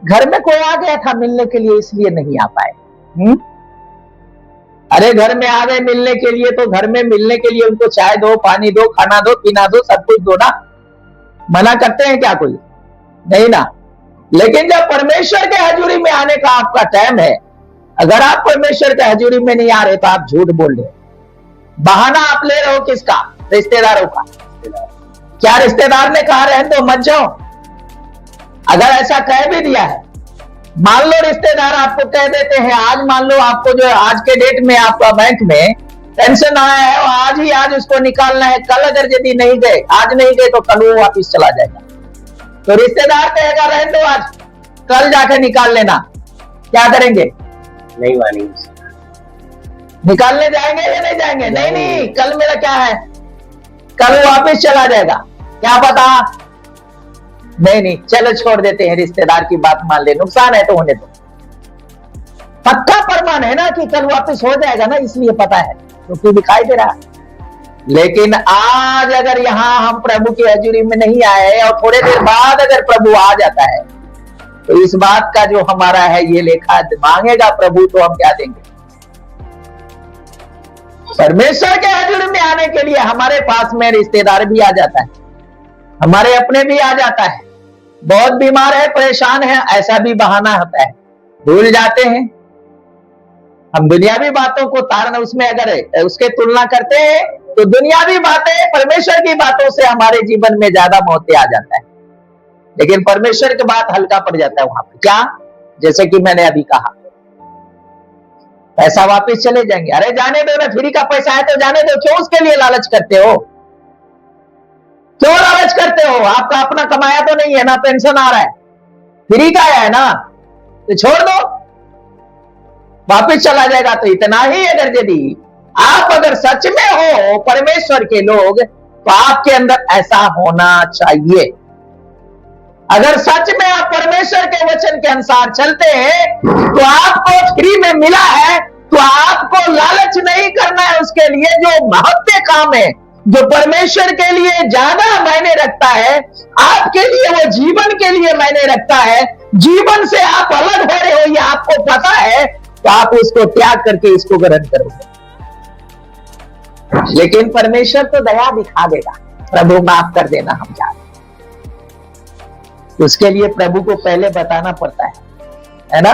घर में कोई आ गया था मिलने के लिए इसलिए नहीं आ पाए। अरे घर में आ गए मिलने के लिए तो घर में मिलने के लिए उनको चाय दो, पानी दो, खाना दो, पीना दो, सब कुछ दो ना। मना करते हैं क्या कोई, नहीं ना। लेकिन जब परमेश्वर के हजूरी में आने का आपका टाइम है, अगर आप परमेश्वर के हजूरी में नहीं आ रहे तो आप झूठ बोल रहे हो। बहाना आप ले रहे हो किसका, रिश्तेदारों का। क्या रिश्तेदार ने कहा रहने दो मत जाओ, अगर ऐसा कह भी दिया है, मान लो रिश्तेदार आपको कह देते हैं, आज मान लो आपको जो आज के डेट में आपका बैंक में पेंशन आया है और आज ही आज उसको निकालना है, कल अगर यदि नहीं गए, आज नहीं गए तो कल वो वापिस चला जाएगा। तो रिश्तेदार कहेगा रहने दो आज, कल जाकर निकाल लेना, क्या करेंगे, नहीं मानेंगे, निकालने जाएंगे या नहीं जाएंगे, नहीं नहीं कल मेरा क्या है, कल वापिस चला जाएगा, क्या पता, नहीं नहीं चलो छोड़ देते हैं, रिश्तेदार की बात मान ले, नुकसान है तो होने दो। पक्का प्रमाण है ना कि कल वापस हो जाएगा ना, इसलिए पता है क्योंकि दिखाई दे रहा है। लेकिन आज अगर यहां हम प्रभु की हजूरी में नहीं आए और थोड़े देर बाद अगर प्रभु आ जाता है तो इस बात का जो हमारा है ये लेखा मांगेगा प्रभु, तो हम क्या देंगे। परमेश्वर के हजूरी में आने के लिए हमारे पास में रिश्तेदार भी आ जाता है, हमारे अपने भी आ जाता है, बहुत बीमार है, परेशान है, ऐसा भी बहाना होता है, भूल जाते हैं। हम दुनियावी बातों को तारना उसमें अगर उसके तुलना करते हैं तो दुनियावी बातें परमेश्वर की बातों से हमारे जीवन में ज्यादा मोहते आ जाता है, लेकिन परमेश्वर की बात हल्का पड़ जाता है वहां पर। क्या? जैसे कि मैंने अभी कहा, पैसा वापस चले जाएंगे, अरे जाने दो ना, फ्री का पैसा है तो जाने दो, क्यों उसके लिए लालच करते हो? क्यों लालच करते हो? आपका अपना कमाया तो नहीं है ना, पेंशन आ रहा है, फ्री का है ना, तो छोड़ दो, वापस चला जाएगा। तो इतना ही अगर यदि आप अगर सच में हो परमेश्वर के लोग तो आपके अंदर ऐसा होना चाहिए। अगर सच में आप परमेश्वर के वचन के अनुसार चलते हैं तो आपको फ्री में मिला है, तो आपको लालच नहीं करना है उसके लिए। जो महत्व काम है, जो परमेश्वर के लिए ज्यादा मायने रखता है, आपके लिए वो जीवन के लिए मायने रखता है, जीवन से आप अलग हो रहे हो ये आपको पता है, तो आप उसको त्याग करके इसको ग्रहण करोगे। लेकिन परमेश्वर तो दया दिखा देगा, प्रभु माफ कर देना, हम जा रहे, उसके लिए प्रभु को पहले बताना पड़ता है ना?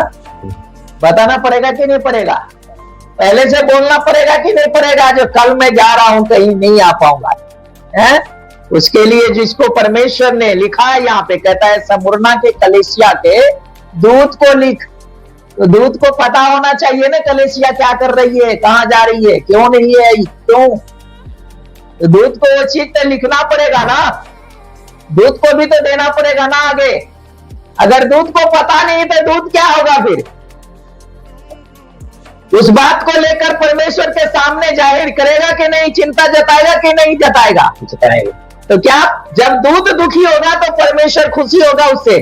बताना पड़ेगा कि नहीं पड़ेगा? पहले से बोलना पड़ेगा कि नहीं पड़ेगा? जो कल मैं जा रहा हूं, कहीं नहीं आ पाऊंगा, है? उसके लिए जिसको परमेश्वर ने लिखा है, यहाँ पे कहता है स्मुरना के कलीसिया के दूत को लिख। तो दूत को पता होना चाहिए ना कलीसिया क्या कर रही है, कहां जा रही है, क्यों नहीं है, क्यों? तो दूत को वो चीज तो लिखना पड़ेगा ना, दूत को भी तो देना पड़ेगा ना आगे। अगर दूत को पता नहीं तो दूत क्या होगा फिर? उस बात को लेकर परमेश्वर के सामने जाहिर करेगा कि नहीं, चिंता जताएगा कि नहीं जताएगा? तो क्या जब दूत दुखी होगा तो परमेश्वर खुशी होगा उससे?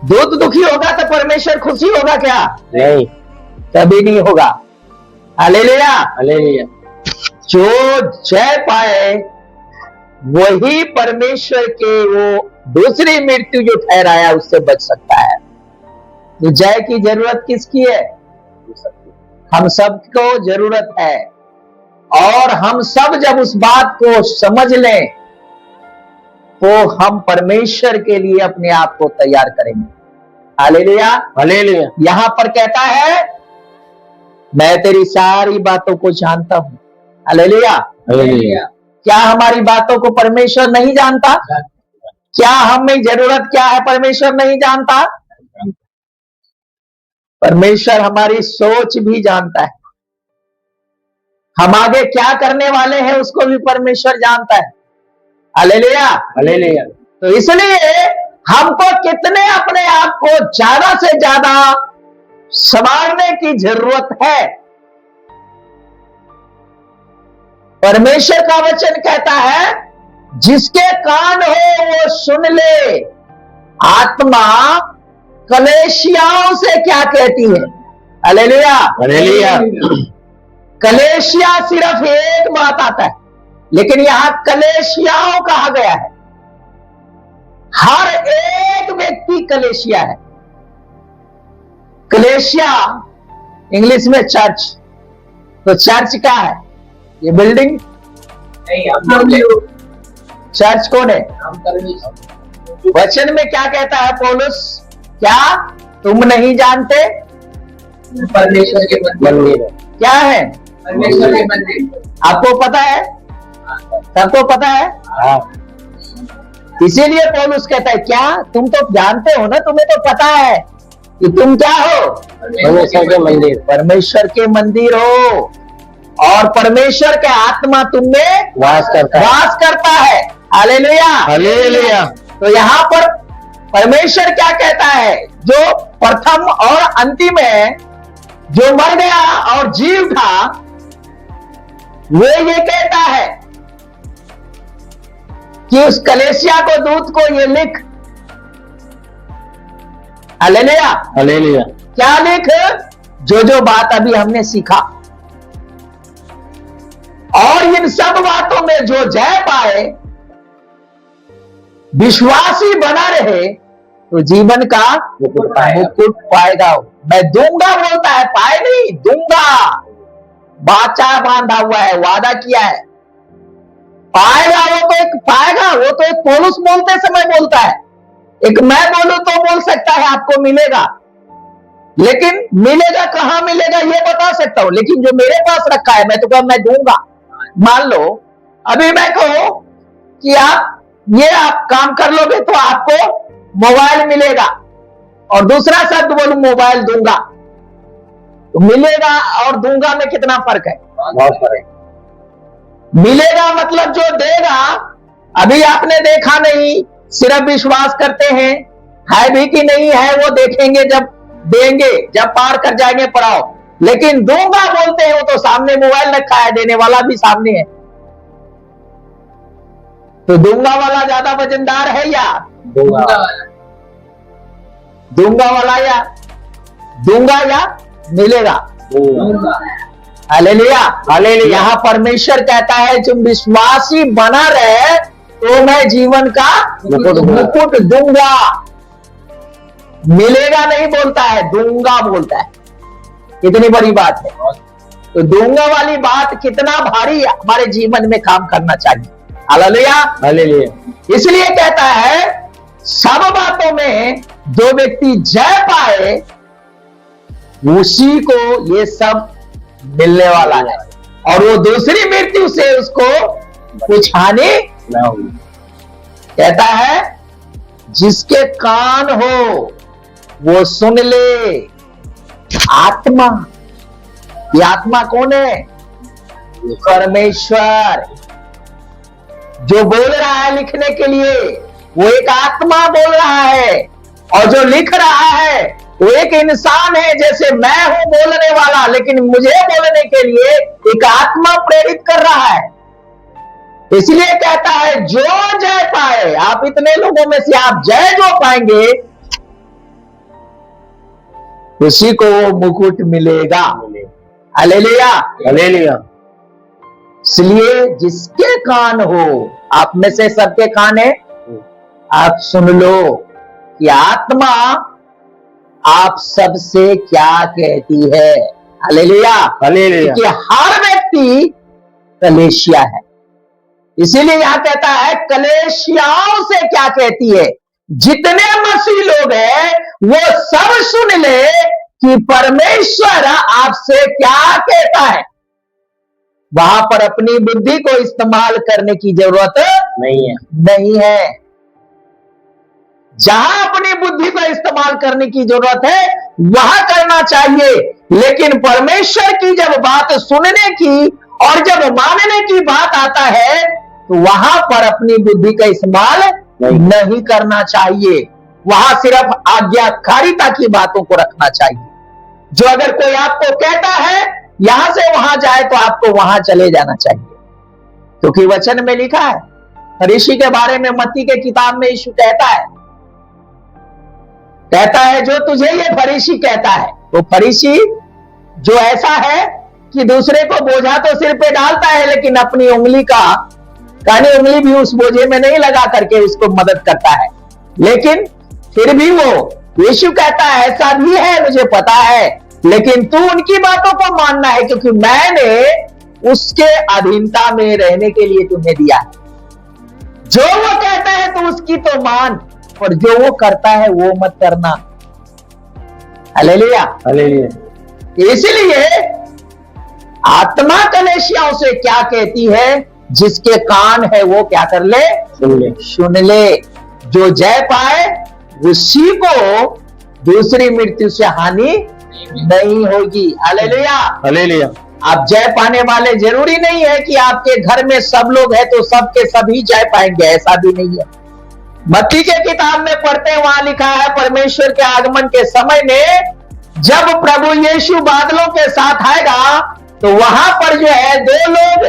दूत दुखी होगा तो परमेश्वर खुशी होगा क्या? नहीं, कभी नहीं होगा। Hallelujah, hallelujah. जो जय पाए वही परमेश्वर के वो दूसरी मृत्यु जो ठहराया उससे बच सकता है। तो जय की जरूरत किसकी है? हम सबको जरूरत है, और हम सब जब उस बात को समझ लें तो हम परमेश्वर के लिए अपने आप को तैयार करेंगे। Hallelujah, hallelujah. यहां पर कहता है मैं तेरी सारी बातों को जानता हूं। Hallelujah, hallelujah. क्या हमारी बातों को परमेश्वर नहीं जानता? क्या हमें जरूरत क्या है परमेश्वर नहीं जानता? परमेश्वर हमारी सोच भी जानता है, हम आगे क्या करने वाले हैं उसको भी परमेश्वर जानता है। Hallelujah, hallelujah. तो इसलिए हमको कितने अपने आप को ज्यादा से ज्यादा संभालने की जरूरत है। परमेश्वर का वचन कहता है जिसके कान हो वो सुन ले। आत्मा कलेशियाओं से क्या कहती है? Hallelujah, hallelujah. कलेशिया सिर्फ एक बात आता है, लेकिन यहां कलेशियाओं कहा गया है। हर एक व्यक्ति कलेशिया है। कलेशिया इंग्लिश में चर्च। तो चर्च क्या है? ये बिल्डिंग नहीं, चर्च कौन है? वचन में क्या कहता है पौलुस? क्या तुम नहीं जानते? परमेश्वर के मंदिर क्या है? परमेश्वर के मंदिर। आपको पता है? सबको पता है? इसीलिए पौलुस कहता है क्या तुम तो जानते हो ना, तुम्हें तो पता है कि तुम क्या हो? परमेश्वर के मंदिर। परमेश्वर के मंदिर हो, और परमेश्वर का आत्मा तुम में वास करता है। Hallelujah, hallelujah. तो यहाँ पर परमेश्वर क्या कहता है? जो प्रथम और अंतिम है, जो मर गया और जीव था, वो ये कहता है कि उस कलेशिया को दूत को ये लिख। Hallelujah, hallelujah. क्या लिख? जो बात अभी हमने सीखा, और इन सब बातों में जो जय पाए, विश्वासी बना रहे, तो जीवन का मुकुट पाएगा। मैं दूंगा बोलता है, पाए नहीं, दूंगा। बाचा बांधा हुआ है, वादा किया है, पाएगा वो तो एक तो एक पौलुस बोलते समय बोलता है, एक मैं बोलूं तो बोल सकता है आपको मिलेगा, लेकिन मिलेगा कहां मिलेगा ये बता सकता हूं, लेकिन जो मेरे पास रखा है मैं तो कहूं मैं दूंगा। मान लो अभी मैं कहूं कि आप काम कर लोगे तो आपको मोबाइल मिलेगा, और दूसरा शब्द बोलूं मोबाइल दूंगा, तो मिलेगा और दूंगा में कितना फर्क है? बहुत फर्क। मिलेगा मतलब जो देगा, अभी आपने देखा नहीं, सिर्फ विश्वास करते हैं, है भी कि नहीं है वो देखेंगे जब देंगे, जब पार कर जाएंगे पड़ाव। लेकिन दूंगा बोलते हैं, वो तो सामने मोबाइल रखा है, देने वाला भी सामने है, तो दूंगा वाला ज्यादा वजनदार है या दूंगा वाला, या दूंगा या मिलेगा? Hallelujah, hallelujah. यहाँ परमेश्वर कहता है तुम विश्वासी बना रहे तो मैं जीवन का मुकुट दूंगा। मिलेगा नहीं बोलता है, दूंगा बोलता है। कितनी बड़ी बात है। तो दूंगा वाली बात कितना भारी हमारे जीवन में काम करना चाहिए। Hallelujah, hallelujah. इसलिए कहता है सब बातों में जो व्यक्ति जय पाए उसी को ये सब मिलने वाला है, और वो दूसरी मृत्यु से उसको कुछ हानि न होगी। कहता है जिसके कान हो वो सुन ले। आत्मा, ये आत्मा कौन है? परमेश्वर जो बोल रहा है लिखने के लिए, वो एक आत्मा बोल रहा है, और जो लिख रहा है वो एक इंसान है जैसे मैं हूं बोलने वाला, लेकिन मुझे बोलने के लिए एक आत्मा प्रेरित कर रहा है। इसलिए कहता है जो जय पाए, आप इतने लोगों में से आप जय जो पाएंगे उसी को वो मुकुट मिलेगा। Hallelujah, hallelujah. इसलिए जिसके कान हो, आप में से सबके कान है, आप सुन लो कि आत्मा आप सबसे क्या कहती है। Hallelujah, hallelujah. कि हर व्यक्ति कलेशिया है, इसीलिए यहां कहता है कलेशियाओं से क्या कहती है। जितने मसीह लोग हैं वो सब सुन ले कि परमेश्वर आपसे क्या कहता है। वहां पर अपनी बुद्धि को इस्तेमाल करने की जरूरत नहीं है। जहां अपनी बुद्धि का इस्तेमाल करने की जरूरत है वहां करना चाहिए, लेकिन परमेश्वर की जब बात सुनने की और जब मानने की बात आता है तो वहां पर अपनी बुद्धि का इस्तेमाल नहीं करना चाहिए। वहां सिर्फ आज्ञाकारिता की बातों को रखना चाहिए। जो अगर कोई आपको कहता है यहां से वहां जाए तो आपको वहां चले जाना चाहिए, क्योंकि वचन में लिखा है। फरीसी के बारे में मत्ती के किताब में यीशु कहता है जो तुझे ये फरीसी कहता है, वो फरीसी जो ऐसा है कि दूसरे को बोझा तो सिर पे डालता है, लेकिन अपनी उंगली कानी उंगली भी उस बोझे में नहीं लगा करके उसको मदद करता है। लेकिन फिर भी वो यीशु कहता है ऐसा भी है, मुझे पता है, लेकिन तू उनकी बातों को मानना है, क्योंकि मैंने उसके अधीनता में रहने के लिए तुम्हें दिया है। जो वो कहता है तो उसकी तो मान, और जो वो करता है वो मत करना। Hallelujah, hallelujah. इसलिए आत्मा कलेशियाओं से क्या कहती है, जिसके कान है वो क्या कर ले, सुन ले। जो जय पाए उसी को दूसरी मृत्यु से हानि नहीं होगी। Hallelujah, hallelujah. आप जय पाने वाले जरूरी नहीं है कि आपके घर में सब लोग हैं तो सबके सभी जय पाएंगे, ऐसा भी नहीं है। मत्ती के किताब में पढ़ते हैं, वहां लिखा है परमेश्वर के आगमन के समय में जब प्रभु यीशु बादलों के साथ आएगा तो वहां पर जो है दो लोग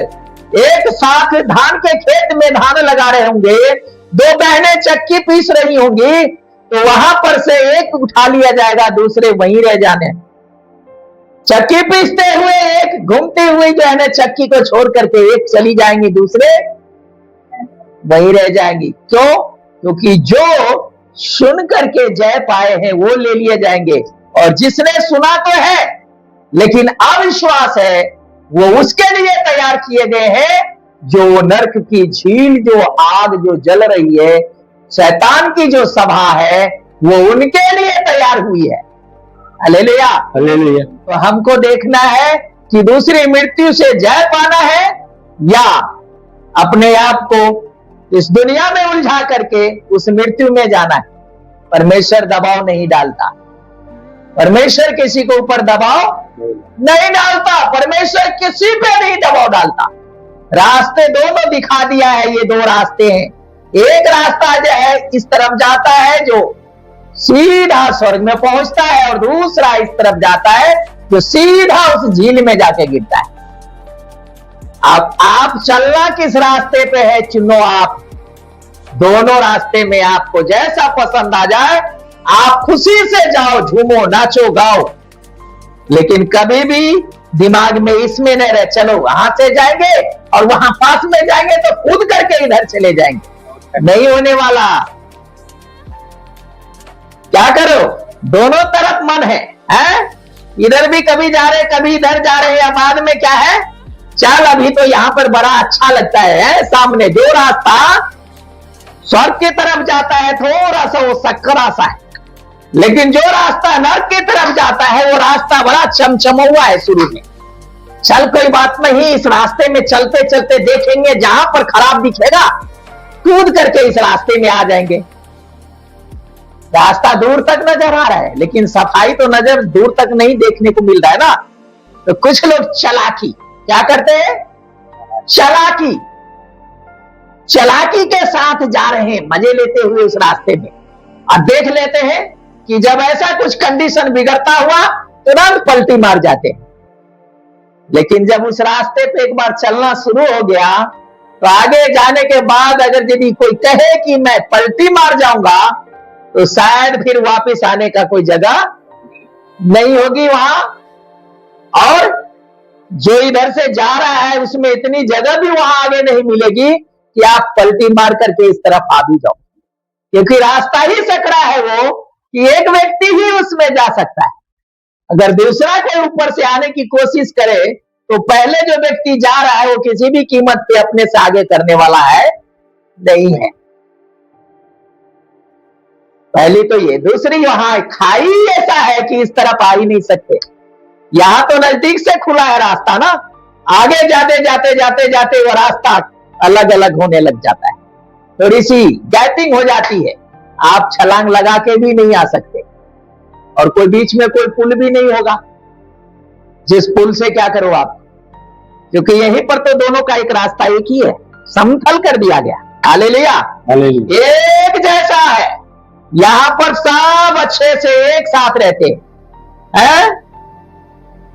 एक साथ धान के खेत में धान लगा रहे होंगे, दो बहनें चक्की पीस रही होंगी, तो वहां पर से एक उठा लिया जाएगा, दूसरे वहीं रह जाने। चक्की पीसते हुए एक घूमती हुई जो है ना चक्की को छोड़ करके एक चली जाएंगी, दूसरे वहीं रह जाएंगी। क्यों? क्योंकि जो सुन करके जय पाए हैं वो ले लिए जाएंगे, और जिसने सुना तो है लेकिन अविश्वास है वो उसके लिए तैयार किए गए हैं जो नर्क की झील, जो आग जो जल रही है, शैतान की जो सभा है, वो उनके लिए तैयार हुई है। Hallelujah, hallelujah. तो हमको देखना है कि दूसरी मृत्यु से जय पाना है या अपने आप को इस दुनिया में उलझा करके उस मृत्यु में जाना है। परमेश्वर दबाव नहीं डालता, परमेश्वर किसी को ऊपर दबाव नहीं डालता, परमेश्वर किसी पे नहीं दबाव डालता। रास्ते दोनों दिखा दिया है, ये दो रास्ते हैं। एक रास्ता जो है इस तरफ जाता है जो सीधा स्वर्ग में पहुंचता है, और दूसरा इस तरफ जाता है जो सीधा उस झील में जाके गिरता है। अब आप चलना किस रास्ते पे है, चुनो आप। दोनों रास्ते में आपको जैसा पसंद आ जाए आप खुशी से जाओ, झूमो, नाचो, गाओ, लेकिन कभी भी दिमाग में इसमें नहीं रहे चलो वहां से जाएंगे और वहां पास में जाएंगे तो कूद करके इधर चले जाएंगे। नहीं होने वाला। क्या करो, दोनों तरफ मन है, इधर भी कभी जा रहे कभी इधर जा रहे हैं। बाद में क्या है, चल अभी तो यहां पर बड़ा अच्छा लगता है। सामने जो रास्ता स्वर्ग की तरफ जाता है थोड़ा सा वो सक्करा सा है, लेकिन जो रास्ता नरक की तरफ जाता है वो रास्ता बड़ा चमचमा हुआ है शुरू में। चल कोई बात नहीं, इस रास्ते में चलते चलते देखेंगे, जहां पर खराब दिखेगा कूद करके इस रास्ते में आ जाएंगे। रास्ता दूर तक नजर आ रहा है, लेकिन सफाई तो नजर दूर तक नहीं देखने को मिल रहा है ना। तो कुछ लोग चालाकी क्या करते हैं, चालाकी के साथ जा रहे हैं, मजे लेते हुए उस रास्ते में, और देख लेते हैं कि जब ऐसा कुछ कंडीशन बिगड़ता हुआ तुरंत पलटी मार जाते हैं। लेकिन जब उस रास्ते पे एक बार चलना शुरू हो गया तो आगे जाने के बाद अगर यदि कोई कहे कि मैं पलटी मार जाऊंगा तो शायद फिर वापस आने का कोई जगह नहीं होगी वहां, और जो इधर से जा रहा है उसमें इतनी जगह भी वहां आगे नहीं मिलेगी कि आप पलटी मार करके इस तरफ आ भी जाओ, क्योंकि रास्ता ही सकरा है वो कि एक व्यक्ति ही उसमें जा सकता है। अगर दूसरा कोई ऊपर से आने की कोशिश करे तो पहले जो व्यक्ति जा रहा है वो किसी भी कीमत पे अपने से आगे करने वाला है नहीं है। पहली तो ये, दूसरी वहां खाई ऐसा है कि इस तरफ आ ही नहीं सकते। यहां तो नजदीक से खुला है रास्ता ना, आगे जाते जाते जाते जाते वो रास्ता अलग अलग होने लग जाता है, थोड़ी सी गैपिंग हो जाती है, आप छलांग लगा के भी नहीं आ सकते, और कोई बीच में कोई पुल भी नहीं होगा जिस पुल से क्या करो आप, क्योंकि यहीं पर तो दोनों का एक रास्ता एक ही है, समतल कर दिया गया। हालेलुया, एक जैसा है। यहां पर सब अच्छे से एक साथ रहते हैं,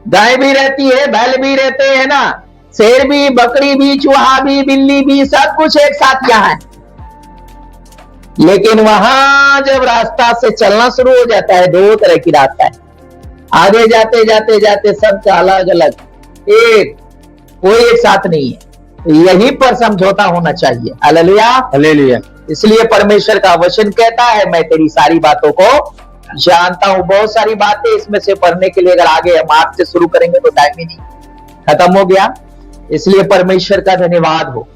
गाय भी रहती है, बैल भी रहते हैं ना, शेर भी, बकरी भी, चूहा भी, बिल्ली भी, सब कुछ एक साथ यहाँ है। लेकिन वहां जब रास्ता से चलना शुरू हो जाता है, दो तरह की रास्ता है, आगे जाते जाते जाते सबका अलग अलग, कोई एक साथ नहीं है। तो यहीं पर समझौता होना चाहिए। Hallelujah, hallelujah. इसलिए परमेश्वर का वचन कहता है मैं तेरी सारी बातों को जानता हूं। बहुत सारी बातें इसमें से पढ़ने के लिए अगर आगे हम आज से शुरू करेंगे तो टाइम ही नहीं, खत्म हो गया। इसलिए परमेश्वर का धन्यवाद हो।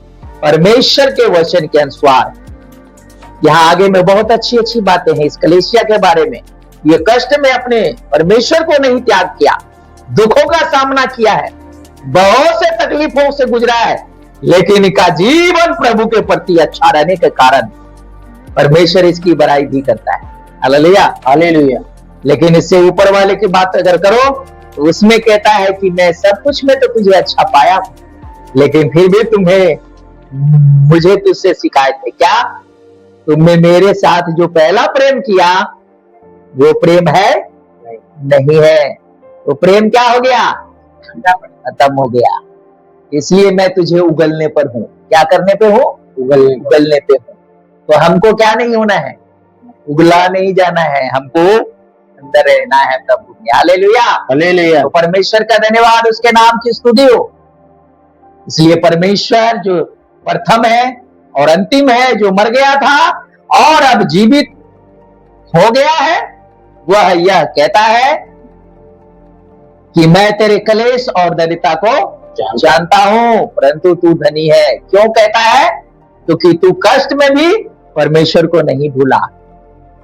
परमेश्वर के वचन के अनुसार यहाँ आगे में बहुत अच्छी अच्छी बातें हैं इस कलीसिया के बारे में। ये कष्ट में अपने परमेश्वर को नहीं त्याग किया, दुखों का सामना किया है, बहुत से तकलीफों से गुजरा है, लेकिन इनका जीवन प्रभु के प्रति अच्छा रहने के कारण परमेश्वर इसकी बड़ाई भी करता है। Hallelujah, hallelujah. लेकिन इससे ऊपर वाले की बात अगर करो तो उसमें कहता है कि मैं सब कुछ में तो तुझे अच्छा पाया, लेकिन फिर भी मुझे तुझसे शिकायत है। क्या? तुमने मेरे साथ जो पहला प्रेम किया वो प्रेम है नहीं है। तो प्रेम क्या हो गया? खत्म हो गया। इसलिए मैं तुझे उगलने पर हूं। क्या करने पे हूं? उगलने पे हूं। तो हमको क्या नहीं होना है? उगला नहीं जाना है, हमको अंदर रहना है प्रभु में। Hallelujah, hallelujah. तो परमेश्वर का धन्यवाद, उसके नाम की स्तुति हो। इसलिए परमेश्वर जो प्रथम है और अंतिम है, जो मर गया था और अब जीवित हो गया है, वह यह कहता है कि मैं तेरे कलेश और दरिद्रता को जानता हूं, परंतु तू धनी है। क्यों कहता है? क्योंकि तू कष्ट में भी परमेश्वर को नहीं भूला,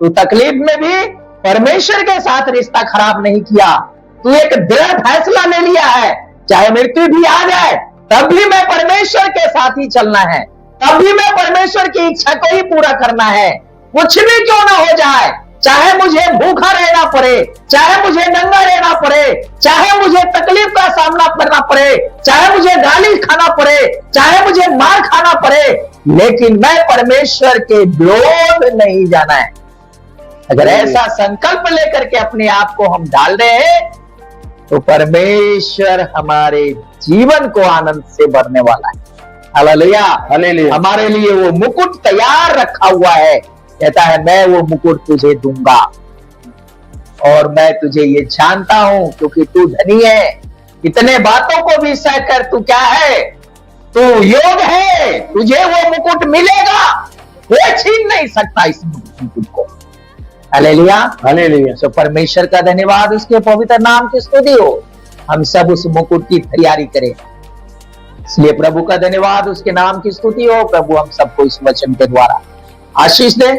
तू तकलीफ में भी परमेश्वर के साथ रिश्ता खराब नहीं किया। तू एक दृढ़ फैसला ले लिया है, चाहे मृत्यु भी आ जाए तब भी मैं परमेश्वर के साथ ही चलना है, तब भी मैं परमेश्वर की इच्छा को ही पूरा करना है, कुछ भी क्यों ना हो जाए। चाहे मुझे भूखा रहना पड़े, चाहे मुझे नंगा रहना पड़े, चाहे मुझे तकलीफ का सामना करना पड़े, चाहे मुझे गाली खाना पड़े, चाहे मुझे मार खाना पड़े, लेकिन मैं परमेश्वर के विरोध नहीं जाना है। अगर ऐसा संकल्प लेकर के अपने आप को हम डाल रहे हैं तो परमेश्वर हमारे जीवन को आनंद से भरने वाला है। Hallelujah, hallelujah. हमारे लिए वो मुकुट तैयार रखा हुआ है। कहता है मैं वो मुकुट तुझे दूंगा और मैं तुझे ये जानता हूं क्योंकि तू धनी है। इतने बातों को भी सहकर तू क्या है? तू योग है, तुझे वो मुकुट मिलेगा, कोई छीन नहीं सकता इस मुकुट को। Hallelujah, hallelujah. सो परमेश्वर का धन्यवाद, उसके पवित्र नाम की स्तुति हो। हम सब उस मुकुट की तैयारी करें, इसलिए प्रभु का धन्यवाद, उसके नाम की स्तुति हो। प्रभु हम सबको इस वचन के द्वारा आशीष दे।